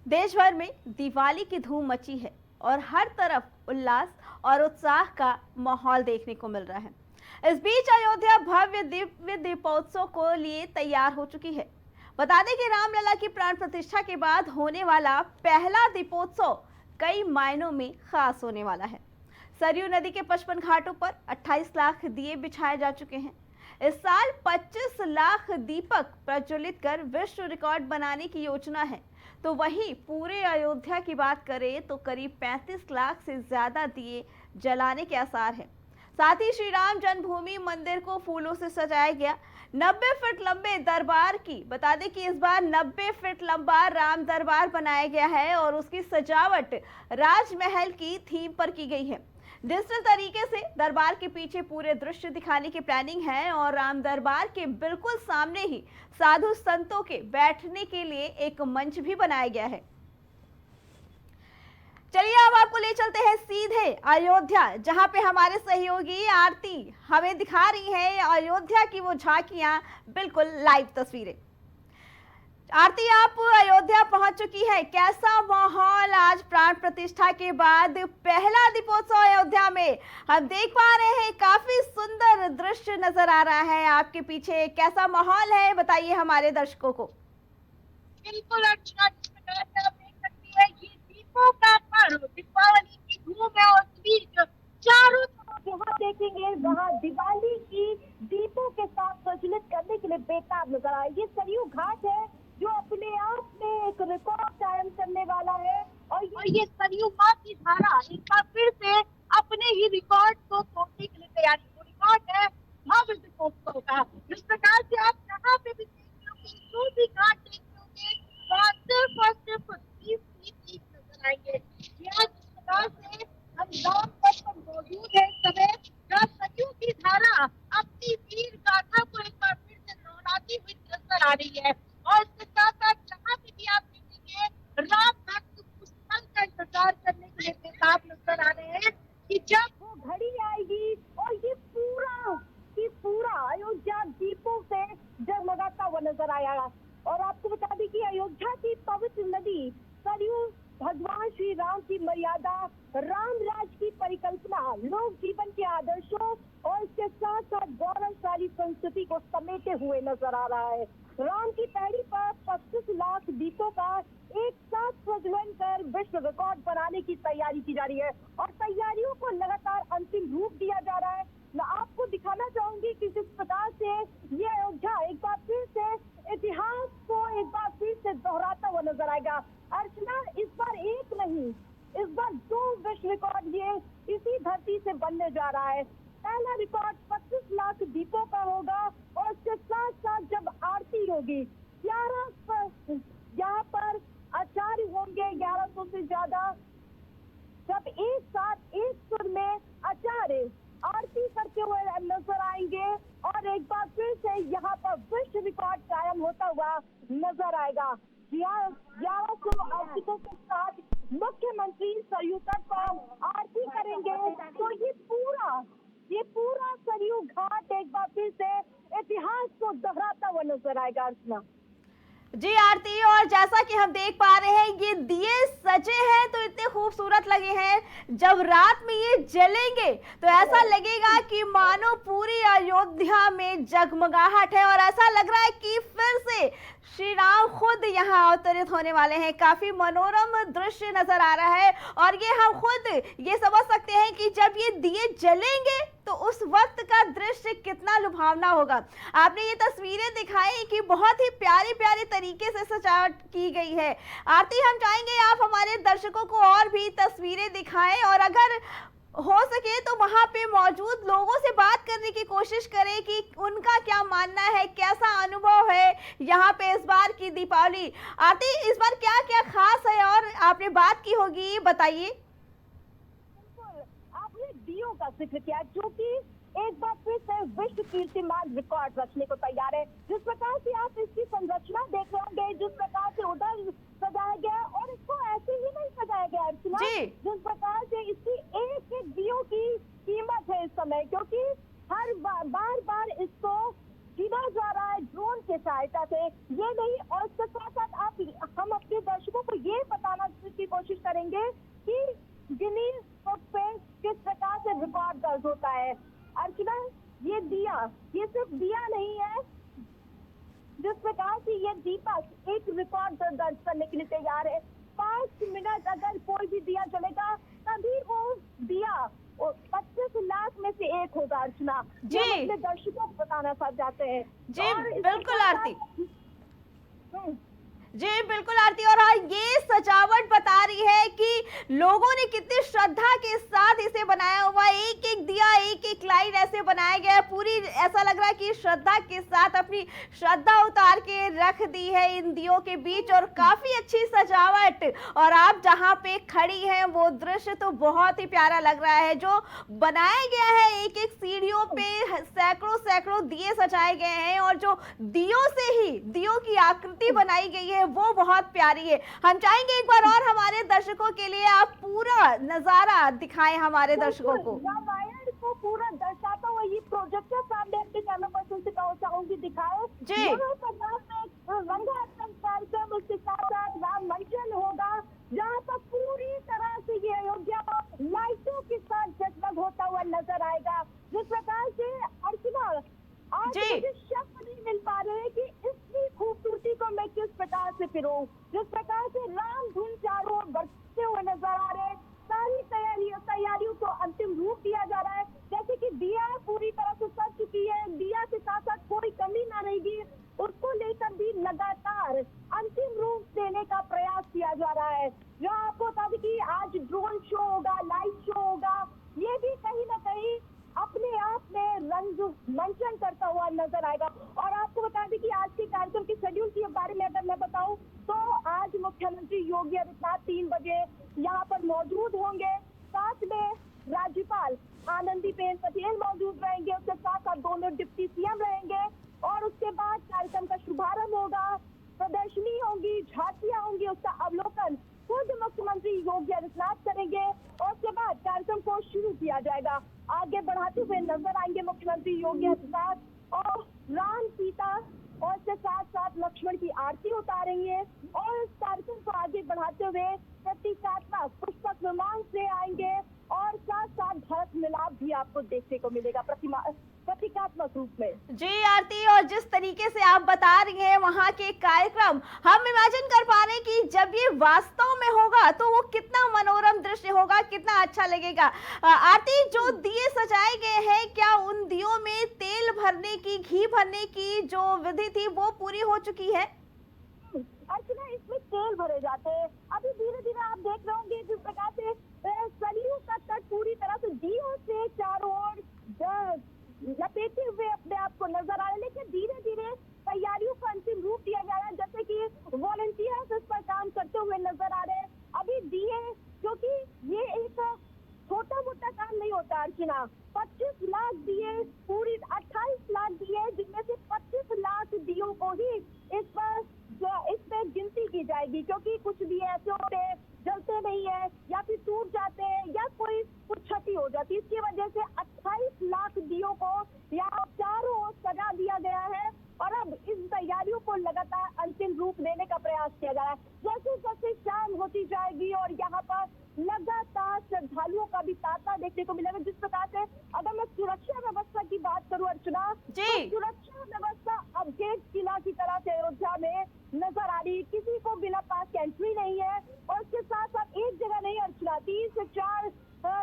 Speaker 2: देश भर में दिवाली की धूम मची है और हर तरफ उल्लास और उत्साह का माहौल देखने को मिल रहा है। इस बीच अयोध्या भव्य दिव्य दीपोत्सव को लिए तैयार हो चुकी है। बता दें कि रामलला की प्राण प्रतिष्ठा के बाद होने वाला पहला दीपोत्सव कई मायनों में खास होने वाला है। सरयू नदी के 55 घाटों पर 28 लाख दिए बिछाए जा चुके हैं। इस साल 25 लाख दीपक प्रज्वलित कर विश्व रिकॉर्ड बनाने की योजना है। तो वहीं पूरे अयोध्या की बात करें तो करीब 35 लाख से ज्यादा दिए जलाने के आसार हैं। साथ ही श्री राम जन्मभूमि मंदिर को फूलों से सजाया गया। 90 फीट लंबे दरबार की बता दें कि इस बार 90 फीट लंबा राम दरबार बनाया गया है और उसकी सजावट राजमहल की थीम पर की गई है। डिजिटल तरीके से दरबार के पीछे पूरे दृश्य दिखाने की प्लानिंग है और राम दरबार के बिल्कुल सामने ही साधु संतों के बैठने के लिए एक मंच भी बनाया गया है। चलिए अब आपको ले चलते हैं सीधे अयोध्या, जहां पे हमारे सहयोगी आरती हमें दिखा रही है अयोध्या की वो झांकियां, बिल्कुल लाइव तस्वीरें। आरती, आप अयोध्या पहुंच चुकी है, कैसा माहौल आज प्राण प्रतिष्ठा के बाद पहला दीपोत्सव अयोध्या में? हम देख पा रहे हैं काफी सुंदर दृश्य नजर आ रहा है आपके पीछे, कैसा माहौल है बताइए हमारे दर्शकों को।
Speaker 14: बिल्कुल अच्छा, आप देख सकती है ये दीपों का पर्व, दीपावली की धूम है और इस बीच चारों तरफ जहाँ देखेंगे वहाँ दिवाली की दीपों के साथ प्रज्वलित करने के लिए बेताब नजर आए। ये सरयू घाट है जो अपने आप में एक रिकॉर्ड कायम करने वाला है और ये सरयू माँ की धारा एक बार फिर से अपने ही रिकॉर्ड को तोड़ने के लिए तैयारी, वो रिकॉर्ड है भव्य दीपोत्सव का। इस प्रकार से आप जहाँ पे भी देख जो भी घाट देख लोगे वहाँ सिर्फ और सिर्फ दीप नजर आएंगे। यहाँ जिस प्रकार से हम राम पथ पर मौजूद है समय जहाँ सरयू की धारा अपनी वीर गाथा को एक बार फिर से दोहराती हुई नजर आ रही है और इसके साथ साथ जहाँ पे भी आप देखेंगे राम भक्त उस पल का इंतजार करने के लिए बेताब नजर आ रहे हैं कि जब वो घड़ी आएगी और ये पूरा अयोध्या दीपों से जगमगाता हुआ नजर आएगा। और आपको बता दें कि अयोध्या की पवित्र नदी सरयू भगवान श्री राम की मर्यादा, राम राज की परिकल्पना, लोक जीवन के आदर्शों और इसके साथ साथ गौरवशाली संस्कृति को समेटे हुए नजर आ रहा है। राम की पैड़ी पर 25 लाख दीपों का एक साथ प्रज्वलन कर विश्व रिकॉर्ड बनाने की तैयारी की जा रही है और तैयारियों को लगातार अंतिम रूप दिया जा रहा है। मैं आपको दिखाना चाहूंगी कि जिस प्रकार से ये अयोध्या एक बार फिर से इतिहास को एक बार फिर से दोहराता हुआ नजर आएगा। अर्चना, इस बार एक नहीं, इस बार 2 विश्व रिकॉर्ड ये इसी धरती से बनने जा रहा है। पहला रिकॉर्ड 25 लाख दीपों का होगा और इसके साथ साथ जब आरती होगी 11 यहाँ पर आचार्य होंगे 1100 से ज्यादा, जब एक साथ एक सुर में आचार्य आरती करते हुए नजर आएंगे और एक बार फिर से यहाँ पर विश्व रिकॉर्ड कायम होता हुआ नजर आएगा। 1100 आरतियों के साथ मुख्यमंत्री सरयू तट पर आरती करेंगे तो ये पूरा सरयू घाट एक बार फिर से इतिहास को दोहराता हुआ नजर आएगा। अर्चना
Speaker 2: जी आरती, और जैसा कि हम देख पा रहे हैं ये दिए सजे हैं तो इतने खूबसूरत लगे हैं, जब रात में ये जलेंगे तो ऐसा लगेगा कि मानो पूरी अयोध्या में जगमगाहट है और ऐसा लग रहा है कि फिर से श्री राम खुद यहाँ अवतरित होने वाले हैं। काफी मनोरम दृश्य नजर आ रहा है और ये हम खुद ये समझ सकते हैं कि जब ये दिए जलेंगे तो उस वक्त का दृश्य कितना लुभावना होगा। आपने ये तस्वीरें दिखाई कि बहुत ही प्यारी प्यारी तरीके से सजावट की गई है। आरती, हम चाहेंगे आप हमारे दर्शकों को और भी तस्वीरें दिखाएं और अगर हो सके तो वहां पे मौजूद लोगों से बात करने की कोशिश करें कि उनका क्या मानना है, कैसा अनुभव है यहाँ पे इस बार की दीपावली। आरती, इस बार क्या क्या खास है और आपने बात की होगी, बताइए।
Speaker 14: आपने दियों का जिक्र किया जो कि एक बार फिर से विश्व कीर्तिमान रिकॉर्ड रचने को तैयार है। जिस प्रकार से आप इसकी संरचना देख रहे होंगे, जिस प्रकार से उधर सजाया गया है, और इसको ऐसे ही नहीं सजाया गया अर्चना, जिस प्रकार से इसकी एक एक दियों की कीमत है इस समय, क्योंकि हर बार बार इसको गिना जा रहा है ड्रोन के सहायता से। ये नहीं, और इसके साथ साथ हम अपने दर्शकों को ये बताना की कोशिश करेंगे कि गिनीज बुक पे किस प्रकार से रिकॉर्ड दर्ज होता है। अर्चना, ये दिया, ये सिर्फ दिया नहीं है, जिस प्रकार से ये दीपक एक रिकॉर्ड दर्ज करने के लिए तैयार है। 5 मिनट अगर कोई भी दिया जलेगा तभी वो दिया 25 लाख में से एक होगा अर्चना, जो अपने दर्शकों को बताना चाहते हैं।
Speaker 2: जी बिल्कुल आरती, जी बिल्कुल आरती, और हाँ, ये सजावट बता रही है कि लोगों ने कितनी श्रद्धा के साथ इसे बनाया हुआ है। एक एक दिया, एक एक लाइन ऐसे बनाया गया है, पूरी ऐसा लग रहा है कि श्रद्धा के साथ अपनी श्रद्धा उतार के रख दी है इन दियों के बीच, और काफी अच्छी सजावट। और आप जहाँ पे खड़ी हैं वो दृश्य तो बहुत ही प्यारा लग रहा है, जो बनाया गया है। एक एक सीढ़ियों पे सैकड़ों सैकड़ों दिए सजाए गए हैं, और जो दियों से ही दियों की आकृति बनाई गई है वो बहुत प्यारी है। हम चाहेंगे एक बार और हमारे दर्शकों के लिए आप पूरा नजारा दिखाएं हमारे दर्शकों को।
Speaker 14: रामायण को पूरा दर्शाता हुआ ये प्रोजेक्टर सामने अपने कैमरा पर्सन से चाहूंगी दिखाओ जी। कार्यक्रम, उसके साथ साथ राम मंचन होगा, जहाँ पर पूरी तरह से ये अयोध्या लाइटों के साथ जगमग होता हुआ नजर आएगा। जिस प्रकार से अर्चना, आज मुझे शब्द नहीं मिल पा रहे हैं कि इतनी खूबसूरती को मैं किस प्रकार से फिरूं। जिस प्रकार से राम धुन चारों ओर बरसते हुए नजर आ रहे हैं, सारी तैयारियों को अंतिम रूप दिया जा रहा है। जैसे कि दिया पूरी तरह से सज चुकी है, दिया के साथ साथ कोई कमी ना रहेगी, उसको लेकर भी लगातार अंतिम रूप देने का प्रयास किया जा रहा है। जो आपको बता दें कि आज ड्रोन शो होगा, लाइट शो होगा, ये भी कहीं ना कहीं अपने आप में रंग मंचन करता हुआ नजर आएगा। और आपको बता दें कि आज के कार्यक्रम के शेड्यूल के बारे में अगर मैं बताऊं तो आज मुख्यमंत्री योगी आदित्यनाथ 3 बजे यहाँ पर मौजूद होंगे। साथ में राज्यपाल आनंदीबेन पटेल मौजूद रहेंगे, उसके साथ साथ दोनों डिप्टी सीएम रहेंगे, और उसके बाद कार्यक्रम का शुभारंभ होगा, प्रदर्शनी होगी, झांकियां होंगी, उसका अवलोकन खुद मुख्यमंत्री योगी आदित्यनाथ करेंगे, और उसके बाद कार्यक्रम को शुरू किया जाएगा। आगे बढ़ाते हुए नजर आएंगे मुख्यमंत्री योगी आदित्यनाथ, और राम सीता और इसके साथ साथ लक्ष्मण की आरती उतारेंगे, और इस कार्यक्रम को आगे बढ़ाते हुए प्रतीकात्मक पुष्पक विमान से आएंगे, और साथ साथ भारत मिलाप भी आपको देखने को मिलेगा प्रतीकात्मक रूप में।
Speaker 2: जी आरती, और जिस तरीके से आप बता रही हैं वहाँ के कार्यक्रम, हम इमेजिन कर पा रहे हैं कि जब ये वास्तव में होगा तो वो कितना मनोरम दृश्य होगा, कितना अच्छा लगेगा। आरती, जो दिए सजाए गए हैं, क्या उन दियों में तेल भरने की, घी भरने की जो विधि थी वो पूरी हो चुकी है?
Speaker 14: अर्चना, इसमें तेल भरे जाते हैं। अभी धीरे धीरे आप देख रहे होंगे जिस प्रकार से सरयू का तट पूरी तरह से दियों से चारों ओर लपेटे हुए अपने आप को नजर आ रहा है, लेकिन धीरे धीरे तैयारियों को अंतिम रूप दिया जा रहा है। जैसे कि वॉलंटियर्स इस पर काम करते हुए नजर आ रहे हैं। अभी दिए, क्योंकि ये एक छोटा मोटा काम नहीं होता अर्चना, 25 लाख दिए, पूरी 28 लाख दिए, जिनमें से 25 लाख दियों को ही इस पे गिनती की जाएगी, क्योंकि कुछ दिए ऐसे होते हैं जलते नहीं है, या फिर टूट जाते हैं, या कोई कुछ क्षति हो जाती है। इसकी वजह से 28 लाख दियों को यहाँ चारों ओर सजा दिया गया है, और अब इन तैयारियों को लगातार अंतिम रूप देने का प्रयास किया जा रहा है। जैसे जैसे शाम होती जाएगी और यहाँ पर लगातार श्रद्धालुओं का भी तांता देखने को मिलेगा। जिस प्रकार से अगर मैं सुरक्षा व्यवस्था की बात करूँ अर्चना, तो सुरक्षा व्यवस्था अपडेट किला की तरह से अयोध्या में नजर आ रही, किसी को बिना पास की एंट्री नहीं है, और उसके साथ साथ एक जगह नहीं अर्चना, 3 से 4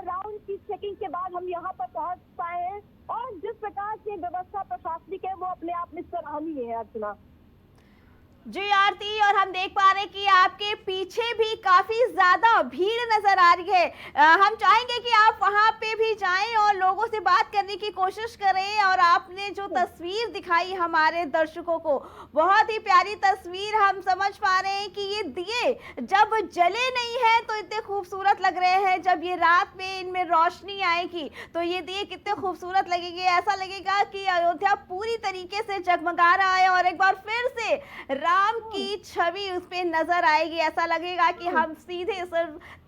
Speaker 14: राउंड की चेकिंग के बाद हम यहाँ पर पहुंच पाए हैं, और जिस प्रकार से व्यवस्था प्रशासनिक है वो अपने आप में सराहनीय है अर्चना।
Speaker 2: जी आरती, और हम देख पा रहे हैं कि आपके पीछे भी काफी ज्यादा भीड़ नजर आ रही है। हम चाहेंगे कि आप वहां पे भी जाएं और लोगों से बात करने की कोशिश करें। और आपने जो तस्वीर दिखाई हमारे दर्शकों को, बहुत ही प्यारी तस्वीर, हम समझ पा रहे हैं कि ये दिए जब जले नहीं है तो इतने खूबसूरत लग रहे हैं, जब ये रात में इनमें रोशनी आएगी तो ये दिए कितने खूबसूरत लगेंगे। ऐसा लगेगा कि अयोध्या पूरी तरीके से जगमगा रहा है और एक बार फिर से राम की छवि उस पे नजर आएगी। ऐसा लगेगा कि हम सीधे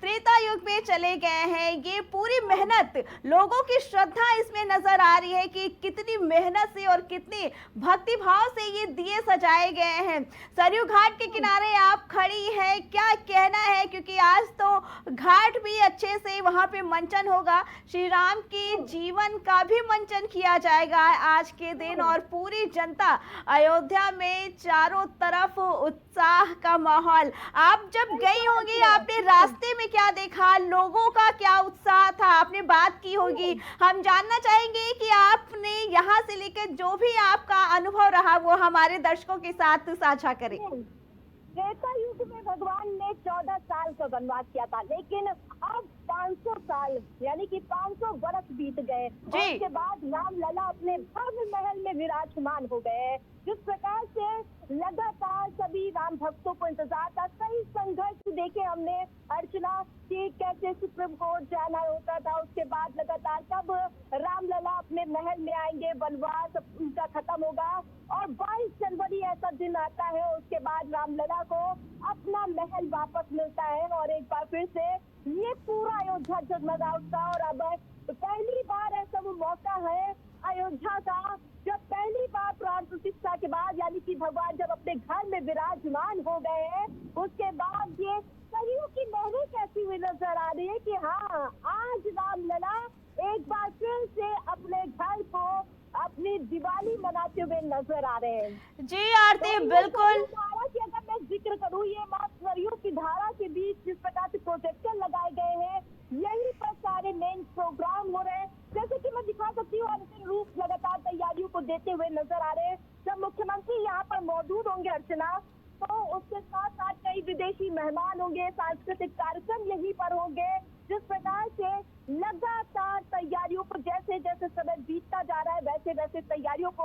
Speaker 2: त्रेता युग में चले गए हैं। ये पूरी मेहनत, लोगों की श्रद्धा इसमें नजर आ रही है कि कितनी मेहनत से और कितने भक्ति भाव से ये दिए सजाए गए हैं। सरयू घाट के किनारे आप खड़ी हैं, क्या कहना है? क्योंकि आज तो घाट भी अच्छे से वहां पे मंचन होगा, श्री राम के जीवन का भी मंचन किया जाएगा आज के दिन। और पूरी जनता अयोध्या में चारों तरफ उत्साह का माहौल। आप जब गई होंगी, आपने रास्ते में क्या देखा, लोगों का क्या उत्साह था, आपने बात की होगी। हम जानना चाहेंगे कि आपने यहाँ से लेकर जो भी आपका अनुभव रहा वो हमारे दर्शकों के साथ साझा करें।
Speaker 14: त्रेता युग में भगवान ने 14 साल का वनवास किया था, लेकिन अब 500 साल यानी कि 500 वर्ष बीत गए। उसके बाद रामलला अपने भव्य महल में विराजमान हो गए। जिस प्रकार से लगातार सभी राम भक्तों को इंतजार था, कई संघर्ष देखे हमने अर्चना की, कैसे सुप्रीम कोर्ट जाना होता था, उसके बाद लगातार कब रामलला अपने महल में आएंगे, वनवास उनका खत्म होगा और 22 जनवरी ऐसा दिन आता है, उसके बाद रामलला को अपना महल वापस मिलता है और एक बार फिर से ये पूरा अयोध्या जगमगा उठता। और अब पहली बार ऐसा वो मौका है अयोध्या का, जब पहली बार प्राण प्रतिष्ठा के बाद यानी कि भगवान जब अपने घर में विराजमान हो गए हैं, उसके बाद ये सरयू की लहरें कैसी हुई नजर आ रही है कि हाँ, आज रामलला एक बार फिर से अपने घर को अपनी दिवाली मनाते हुए नजर आ रहे हैं।
Speaker 2: जी आरती, बिल्कुल।
Speaker 14: की अगर मैं जिक्र करूँ, ये माँ सरयू की धारा के बीच जिस प्रकार से प्रोजेक्टर लगाए गए हैं, यहीं पर सारे मेन प्रोग्राम हो रहे हैं। जैसे कि मैं दिखा सकती हूँ, अंतिम रूप लगातार तैयारियों को देते हुए नजर आ रहे हैं। जब मुख्यमंत्री यहाँ पर मौजूद होंगे अर्चना, तो उसके साथ साथ कई विदेशी मेहमान होंगे, सांस्कृतिक कार्यक्रम यहीं पर होंगे। जिस प्रकार से लगातार तैयारियों को जैसे जैसे समय बीतता जा रहा है, वैसे वैसे तैयारियों को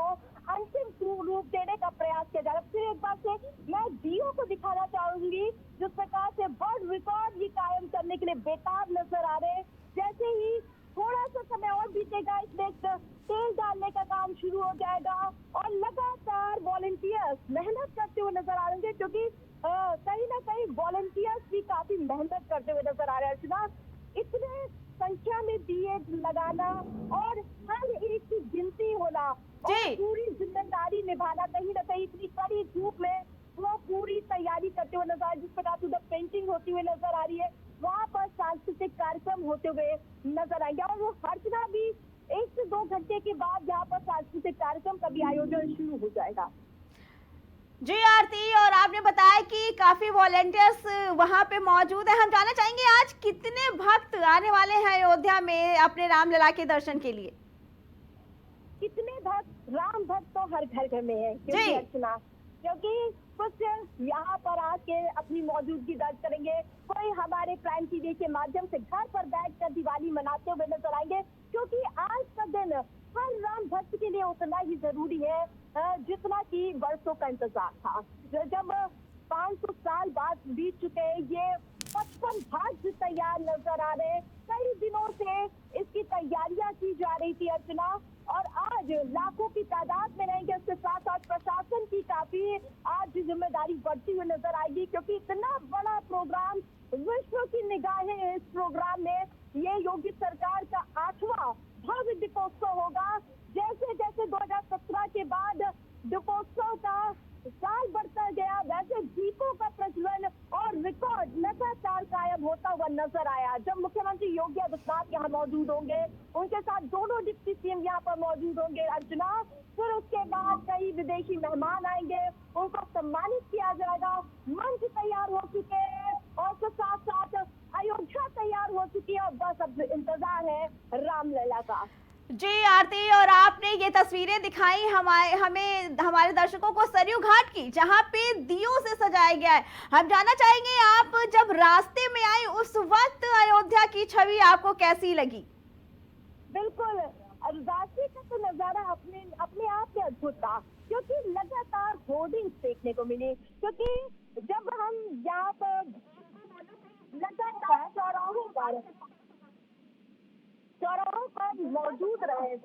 Speaker 14: अंतिम रूप देने का प्रयास किया जा रहा है। फिर एक बार से मैं दियो को दिखाना चाहूंगी, जिस प्रकार से वर्ल्ड रिकॉर्ड ये कायम करने के लिए बेताब नजर आ रहे हैं। जैसे ही थोड़ा सा समय और बीतेगा, इसमें तेल डालने का काम शुरू हो जाएगा और लगातार वॉलंटियर्स मेहनत करते हुए नजर आ रहे हैं, क्योंकि कहीं ना कहीं वॉलंटियर्स भी काफी मेहनत करते हुए नजर आ रहे हैं। अर्चना, इतने संख्या में दिए लगाना और हर एक की गिनती होना और पूरी जिम्मेदारी निभाना, कहीं ना कहीं इतनी कड़ी धूप में वो पूरी तैयारी करते हुए नजर आ रही है। जिस प्रकार से उधर पेंटिंग होती हुई नजर आ रही है, वहाँ पर सांस्कृतिक कार्यक्रम होते हुए नजर आएंगे और वो अर्चना भी 1 से 2 घंटे के बाद यहाँ पर सांस्कृतिक कार्यक्रम का भी आयोजन शुरू हो जाएगा।
Speaker 2: जी आरती, और आपने बताया कि काफी वॉलंटियर्स वहां पे मौजूद है। हम जानना चाहेंगे आज कितने भक्त आने वाले हैं अयोध्या में अपने रामलला के दर्शन के लिए?
Speaker 14: कितने भक्त? राम भक्त तो हर घर में है, क्योंकि अर्चना, क्योंकि कुछ यहाँ पर आके अपनी मौजूदगी दर्ज करेंगे, कोई हमारे प्राइम टीवी के माध्यम से घर पर बैठकर दिवाली मनाते हुए नजर आएंगे, क्योंकि आज का दिन हर राम भक्त के लिए उतना ही जरूरी है जितना कि वर्षों का इंतजार था। जब 500 साल बाद बीत चुके हैं, ये 55 घाट तैयार नजर आ रहे हैं। कई दिनों से इसकी तैयारियां की जा रही थी अर्चना, और आज लाखों की तादाद में रहेंगे। उसके साथ साथ प्रशासन की काफी आज जिम्मेदारी बढ़ती हुई नजर आएगी, क्योंकि इतना बड़ा प्रोग्राम, विश्व की निगाहें इस प्रोग्राम में, ये योगी सरकार का 8वां भव्य दीपोत्सव होगा। जैसे जैसे 2017 के बाद दीपोत्सव का साल बढ़ता गया, वैसे दीपों का प्रज्वलन और रिकॉर्ड लगातार कायम होता हुआ नजर आया। जब मुख्यमंत्री योगी आदित्यनाथ यहाँ मौजूद होंगे, उनके साथ दोनों डिप्टी सीएम यहाँ पर मौजूद होंगे अर्चना, फिर उसके बाद कई विदेशी मेहमान आएंगे, उनको सम्मानित किया जाएगा। मंच तैयार हो चुके हैं और उसके साथ साथ अयोध्या तैयार हो चुकी है और बस अब इंतजार है रामलला का।
Speaker 2: जी आरती, और आपने ये तस्वीरें दिखाई हमारे दर्शकों को सरयू घाट की, जहां पे दियों से सजाया गया है। हम जानना चाहेंगे, आप जब रास्ते में आए उस वक्त अयोध्या की छवि आपको कैसी लगी?
Speaker 14: बिल्कुल, रास्ते का तो नजारा अपने आप में अद्भुत था, क्योंकि लगातार होर्डिंग्स देखने को मिली। क्योंकि जब हम यहाँ पर लगातार चौराहों पर मौजूद रहे,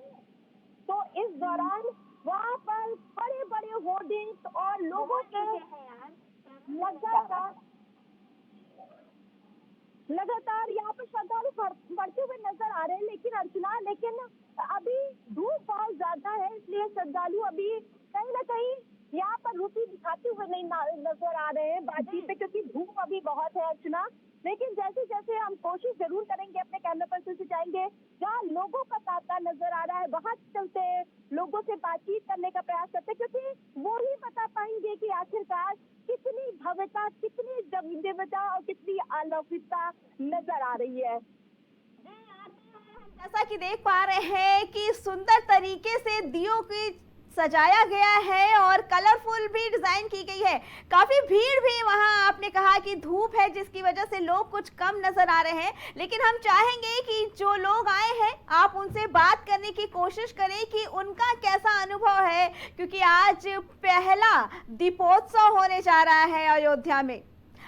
Speaker 14: तो इस दौरान वहाँ पर बड़े बड़े होर्डिंग्स और लोगों के लगातार यहाँ पर श्रद्धालु बढ़ते हुए नजर आ रहे हैं। लेकिन अभी धूप बहुत ज्यादा है, इसलिए श्रद्धालु अभी कहीं ना कहीं यहाँ पर रुचि दिखाते हुए नहीं नजर आ रहे हैं बातचीत पे, क्योंकि धूप अभी बहुत है अर्चना। लेकिन जैसे जैसे हम कोशिश जरूर करेंगे, अपने कैमरा पर्सन से जाएंगे जहाँ लोगों का तांता नजर आ रहा है, वहां चलते लोगों से बातचीत करने का प्रयास करते, क्योंकि वो ही बता पाएंगे कि आखिरकार कितनी भव्यता, कितनी दिव्यता और कितनी अलौकिकता नजर आ रही है।
Speaker 2: जैसा कि देख पा रहे हैं कि सुंदर तरीके से दियों की सजाया गया है और कलरफुल भी डिजाइन की गई है। काफी भीड़ भी वहां, आपने कहा कि धूप है जिसकी वजह से लोग कुछ कम नजर आ रहे हैं, लेकिन हम चाहेंगे कि जो लोग आए हैं आप उनसे बात करने की कोशिश करें कि उनका कैसा अनुभव है, क्योंकि आज पहला दीपोत्सव होने जा रहा है अयोध्या में।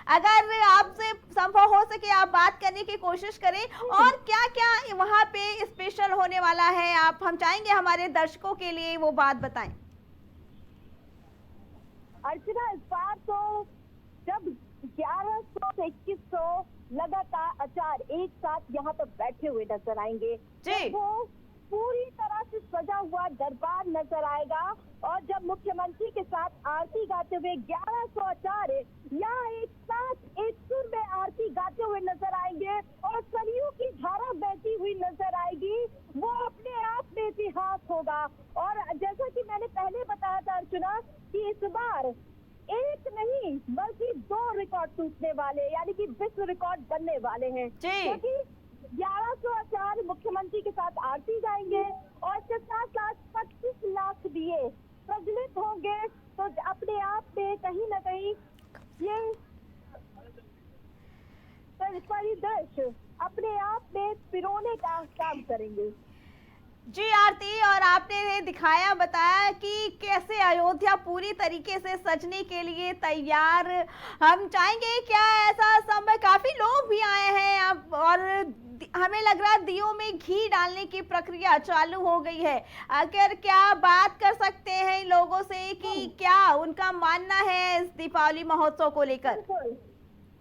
Speaker 2: अगर आपसे संभव हो सके आप बात करने की कोशिश करें, और क्या क्या वहाँ पे स्पेशल होने वाला है, हम चाहेंगे हमारे दर्शकों के लिए वो बात बताएं।
Speaker 14: अर्चना, इस बार तो जब 1100 से 2100 लगातार आचार्य एक साथ यहाँ पर बैठे हुए नजर आएंगे, वो पूरी तरह से सजा हुआ दरबार नजर आएगा, और जब मुख्यमंत्री के साथ आरती गाते हुए 1100 आचार्य यहाँ एक साथ एक सुर में आरती गाते हुए नजर आएंगे और सरयू की धारा बहती हुई नजर आएगी, वो अपने आप में इतिहास होगा। और जैसा कि मैंने पहले बताया था अर्चना कि इस बार एक नहीं बल्कि 2 रिकॉर्ड टूटने वाले, यानी कि विश्व रिकॉर्ड बनने वाले हैं, क्योंकि 1100 आचार्य मुख्यमंत्री के साथ आरती गाएंगे और इसके साथ साथ 25 लाख दिए प्रज्वलित होंगे, तो अपने आप में कहीं ना कहीं ये परिदृश्य अपने आप में पिरोने का काम करेंगे।
Speaker 2: जी आरती, और आपने दिखाया, बताया कि कैसे अयोध्या पूरी तरीके से सजने के लिए तैयार। हम चाहेंगे क्या ऐसा संभव, काफी लोग भी आए हैं अब, और हमें लग रहा है दियों में घी डालने की प्रक्रिया चालू हो गई है। अगर क्या बात कर सकते हैं लोगों से कि क्या उनका मानना है इस दीपावली महोत्सव को लेकर?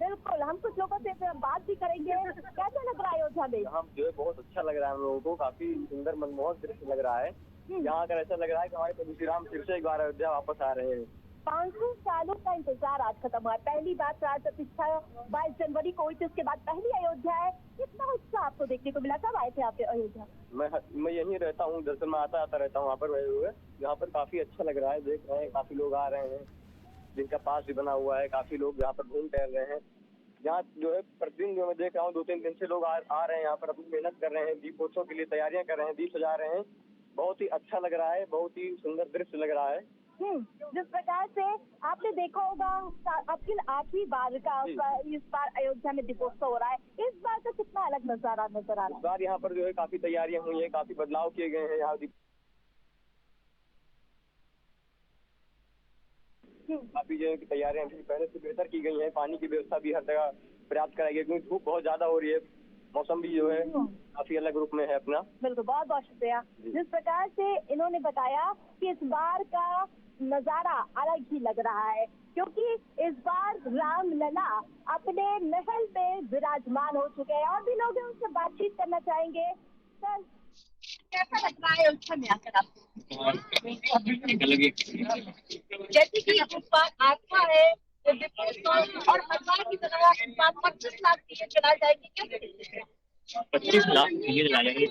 Speaker 14: बिल्कुल, हम कुछ लोगों से बात भी करेंगे। कैसा लग रहा है अयोध्या में?
Speaker 5: यहाँ जो है बहुत अच्छा लग रहा है हम लोगों को, काफी सुंदर मनमोहक दृश्य लग रहा है। यहाँ कर ऐसा लग रहा है कि हमारे प्रभु श्री राम फिर से एक बार अयोध्या वापस आ रहे हैं।
Speaker 14: 500 सालों का इंतजार आज खत्म हुआ है। पहली बार प्राण प्रतिष्ठा 22 जनवरी को हुई थी, उसके बाद पहली अयोध्या है। कितना उत्साह आपको देखने को मिला? कब आए थे आप अयोध्या?
Speaker 5: मैं यहीं रहता हूँ, दरअसल मैं आता रहता हूँ वहाँ पर रहे हुए। यहाँ पर काफी अच्छा लग रहा है, देख रहे हैं काफी लोग आ रहे हैं, जिनका पास भी बना हुआ है, काफी लोग यहाँ पर घूम टहल रहे हैं। यहाँ जो है प्रतिदिन जो मैं देख रहा हूँ 2-3 दिन से लोग आ रहे हैं यहाँ पर, अपनी मेहनत कर रहे हैं, दीपोत्सव के लिए तैयारियां कर रहे हैं, दीप सजा रहे हैं। बहुत ही अच्छा लग रहा है, बहुत ही सुंदर दृश्य लग रहा है।
Speaker 14: जिस प्रकार से आपने देखा होगा आपकी 8वीं बार का इस बार अयोध्या में दीपोत्सव हो रहा है, इस बार का कितना अलग नजारा नजर आ रहा है?
Speaker 5: इस बार यहाँ पर जो है काफी तैयारियां हुई हैं, काफी बदलाव किए गए हैं यहाँ। काफी जो है तैयारियां पहले से बेहतर की गई हैं, पानी की व्यवस्था भी हर जगह पर्याप्त कराई गई, क्योंकि धूप बहुत ज्यादा हो रही है, मौसम भी जो है काफी अलग रूप में है अपना।
Speaker 14: बिल्कुल, बहुत बहुत शुक्रिया। जिस प्रकार से इन्होंने बताया कि इस बार का नजारा अलग ही लग रहा है, क्योंकि इस बार राम लला अपने महल में विराजमान हो चुके हैं, और भी लोग हैं उनसे बातचीत करना चाहेंगे। सर, कैसा लग रहा है अयोध्या में आकर आपको? जैसे कि इस बार आस्था है और हर बार की तरह इस बार 25 लाख दिए जलाए जाएंगे, कैसे?
Speaker 15: 25 लाख दिए जलाए जाएंगे,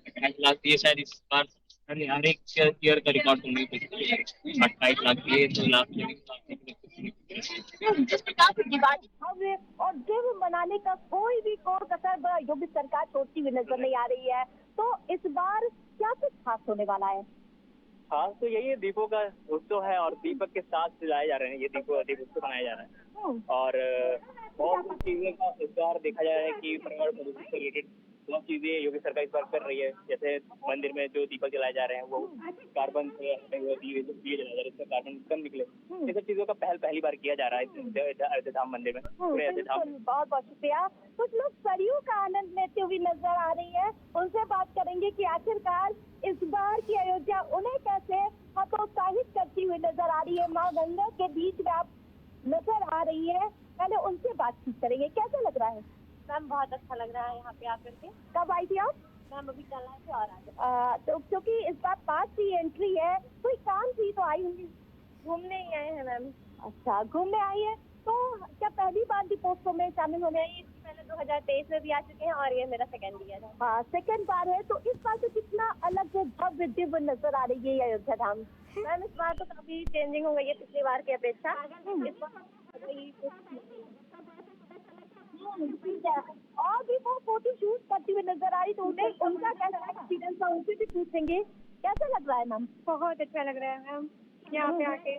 Speaker 15: 28 लाख दिए शायद इस बार हर एक ईयर का रिकॉर्ड होने को 28 लाख दिए, 2 लाख
Speaker 14: जिस प्रकार से दिवाली भव्य और दिव्य मनाने का कोई भी कोर कसर योगी सरकार छोड़ती हुई नजर नहीं आ रही है, तो इस बार क्या कुछ खास होने वाला है?
Speaker 5: खास तो यही है, दीपों का उत्सव है और दीपक के साथ सजाए जा रहे हैं, ये दीप उत्सव मनाया जा रहा है। और बहुत सी चीजें का इस बार देखा जा रहा है कि पर्यावरण प्रदूषण से रिलेटेड बहुत चीजें योगी सरकार इस बार कर रही है। जैसे मंदिर में जो दीपक जलाए जा रहे हैं वो कार्बन से दिए जलाए जा रहे हैं, इससे कार्बन कम निकले। ये सब चीजों का पहली बार किया जा रहा है अयोध्या धाम मंदिर में, पूरे अयोध्या धाम।
Speaker 14: बहुत बहुत शुक्रिया। कुछ लोग सरयू का आनंद लेते हुए नजर आ रही है, उनसे बात करेंगे कि आखिरकार इस बार की अयोध्या उन्हें कैसे हतोत्साहित करती हुई नजर आ रही है। माँ गंगा के बीच में आप नजर आ रही है, पहले उनसे बातचीत करेंगे। कैसा लग रहा है?
Speaker 16: मैम बहुत अच्छा लग रहा है यहाँ पे आकर के।
Speaker 14: कब आई थी आप?
Speaker 16: मैम अभी कल आई थी और आ गए।
Speaker 14: तो क्योंकि इस बार 5 की एंट्री है, कोई काम थी तो आई होंगी?
Speaker 16: घूमने ही आए हैं मैम।
Speaker 14: अच्छा, घूमने आई है। तो क्या पहली बार दीपोत्सव में शामिल होने आई?
Speaker 16: पहले 2023 में भी आ चुके हैं और ये मेरा सेकंड ईयर है।
Speaker 14: हाँ, सेकंड बार है। तो इस बार से कितना अलग भव्य दिव्य नजर आ रही है अयोध्या धाम?
Speaker 16: मैम इस बार तो काफी चेंजिंग हो गई है पिछली बार की अपेक्षा। इस बार
Speaker 14: और भी वो फोटो शूट करती हुई नजर आई, तो उन्हें उनका कैसा एक्सपीरियंस था उनसे भी पूछेंगे। कैसा लग रहा है मैम?
Speaker 16: बहुत अच्छा लग रहा है मैम यहाँ पे आके।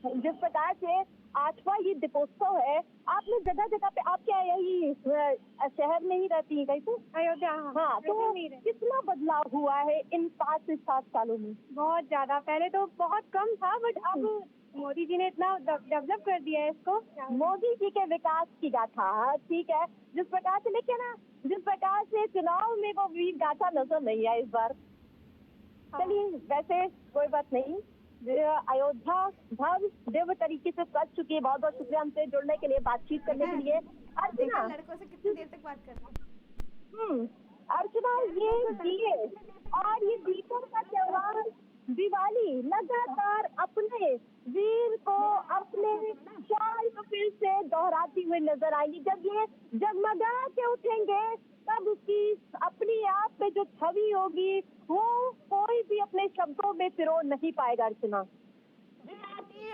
Speaker 14: जिस प्रकार से 8वां ये दीपोत्सव है, आपने जगह जगह पे, आप क्या यही शहर में ही रहती है कहीं पे?
Speaker 16: अयोध्या।
Speaker 14: हाँ, तो कितना बदलाव हुआ है इन 5 से 7 सालों में?
Speaker 16: बहुत ज्यादा। पहले तो बहुत कम था, बट अब मोदी जी ने इतना डेवलप कर दिया है इसको।
Speaker 14: मोदी जी के विकास की गाथा, ठीक है। जिस प्रकार से, लेकिन जिस प्रकार से चुनाव में वो वीर गाथा नजर नहीं है इस बार। चलिए, वैसे कोई बात नहीं। अयोध्या धाम दिव्य तरीके से सज चुकी है। बहुत बहुत शुक्रिया हमसे जुड़ने के लिए, बातचीत करने के लिए। अर्चना,
Speaker 2: लड़कों से कितनी देर तक बात करते?
Speaker 14: अर्चना, ये दिए और ये दीपों का त्योहार दिवाली लगातार अपने वीर को अपने शान को फिर से दोहराती हुई नजर आएगी। जब ये जगमगा के उठेंगे तब उसकी अपनी आप पे जो छवि होगी वो कोई भी अपने शब्दों में पिरो नहीं पाएगा। अर्चना,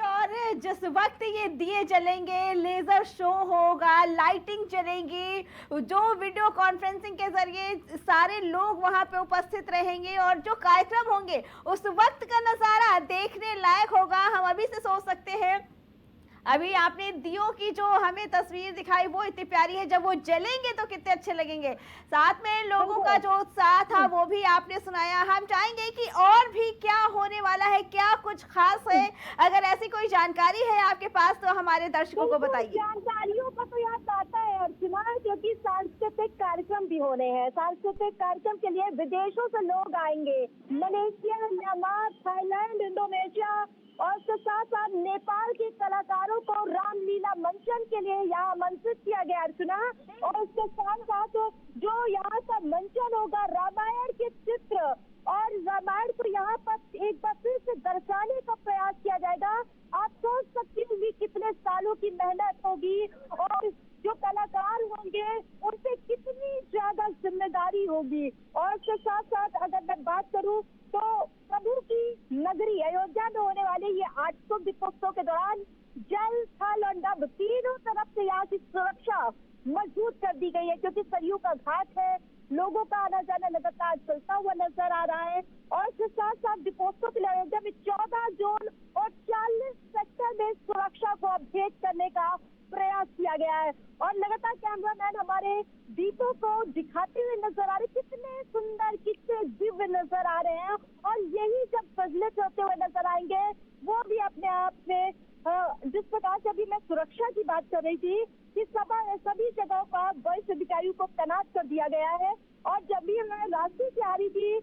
Speaker 2: और जिस वक्त ये दिए जलेंगे, लेजर शो होगा, लाइटिंग चलेगी, जो वीडियो कॉन्फ्रेंसिंग के जरिए सारे लोग वहां पे उपस्थित रहेंगे और जो कार्यक्रम होंगे उस वक्त का नजारा देखने लायक होगा। हम अभी से सोच सकते हैं। अभी आपने दियों की जो हमें तस्वीर दिखाई वो इतनी प्यारी है, जब वो जलेंगे तो कितने अच्छे लगेंगे। साथ में लोगों का जो उत्साह था वो भी आपने सुनाया। हम चाहेंगे कि और भी क्या होने वाला है, क्या कुछ खास है, अगर ऐसी कोई जानकारी है आपके पास तो हमारे दर्शकों को बताइए।
Speaker 14: जानकारियों का तो याद आता है अर्चना, क्योंकि सांस्कृतिक कार्यक्रम भी होने हैं। सांस्कृतिक कार्यक्रम के लिए विदेशों से लोग आएंगे, मलेशिया, म्यांमार, थाईलैंड, इंडोनेशिया और उसके साथ साथ नेपाल के कलाकारों को रामलीला मंचन के लिए यहाँ आमंत्रित किया गया अर्चना। और उसके साथ साथ जो यहाँ का मंचन होगा, रामायण के चित्र और रामायण को यहाँ पर एक बार फिर से दर्शाने का प्रयास किया जाएगा। आप सोच सकती होंगी कितने सालों की मेहनत होगी और जो कलाकार होंगे उन पे कितनी ज्यादा जिम्मेदारी होगी। और उसके साथ साथ अगर मैं बात करूँ तो प्रभु की नगरी अयोध्या में होने वाले ये 800 दीपोत्सव के दौरान जल, थल और नभ तीनों तरफ से यहाँ की सुरक्षा मजबूत कर दी गई है, क्योंकि सरयू का घाट है। लोगों का आना जाना लगातार चलता हुआ नजर आ रहा है। और इसके साथ साथ दीपोत्सव के लिए अयोध्या में 14 जोन और 40 सेक्टर में सुरक्षा को अपडेट करने का प्रयास किया गया है। और लगातार कैमरामैन हमारे दीपों को दिखाते हुए नजर आ रहे, कितने सुंदर, कितने दिव्य नजर आ रहे हैं। और यही जब प्रज्वलित होते हुए नजर आएंगे वो भी अपने आप में, जिस प्रकार से अभी मैं सुरक्षा की बात कर रही थी कि सभी जगहों का वरिष्ठ अधिकारियों को तैनात कर दिया गया है। और जब भी मैं रास्ते से आ रही थी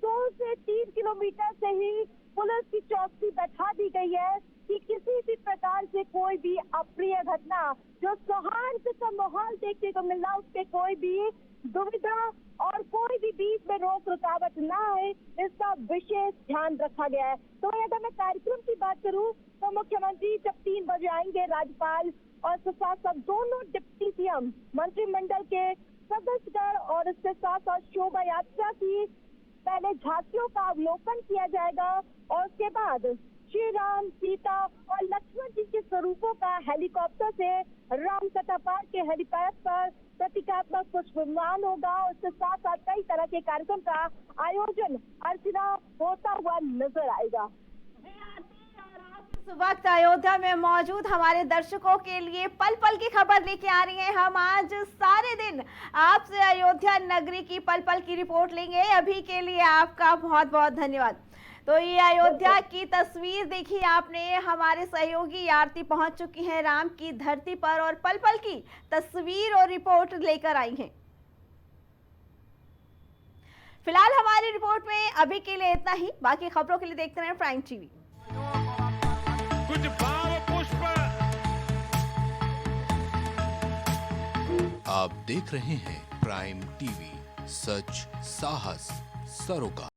Speaker 14: 2 से 3 किलोमीटर से ही पुलिस की चौकसी बैठा दी गई है कि किसी भी प्रकार से कोई भी अप्रिय घटना, जो सौहार्द का माहौल देखने को मिल रहा, उसके कोई भी दुविधा और कोई भी बीच में रोक रुकावट ना आए, इसका विशेष ध्यान रखा गया है। तो अगर मैं कार्यक्रम की बात करूं तो मुख्यमंत्री जब 3 बजे आएंगे, राज्यपाल और साथ साथ दोनों डिप्टी सीएम, मंत्रिमंडल के सदस्यगण और इसके साथ साथ शोभा यात्रा की पहले झांकियों का अवलोकन किया जाएगा और उसके बाद श्री राम, सीता और लक्ष्मण जी के स्वरूपों का हेलीकॉप्टर से राम कथा पार्क के हेलीपैड पर प्रतीकात्मक पुष्पमान होगा। उसके साथ साथ कई तरह के कार्यक्रम का आयोजन अर्चना होता हुआ नजर आएगा।
Speaker 2: इस वक्त अयोध्या में मौजूद हमारे दर्शकों के लिए पल पल की खबर लेके आ रही हैं। हम आज सारे दिन आपसे अयोध्या नगरी की पल पल की रिपोर्ट लेंगे। अभी के लिए आपका बहुत बहुत धन्यवाद। तो ये अयोध्या की तस्वीर देखिए आपने, हमारे सहयोगी आरती पहुंच चुकी हैं राम की धरती पर और पल पल की तस्वीर और रिपोर्ट लेकर आई हैं। फिलहाल हमारी रिपोर्ट में अभी के लिए इतना ही। बाकी खबरों के लिए देखते रहें प्राइम टीवी।
Speaker 17: कुछ भाव पुष्प।
Speaker 1: आप देख रहे हैं प्राइम टीवी, सच साहस सरोकार।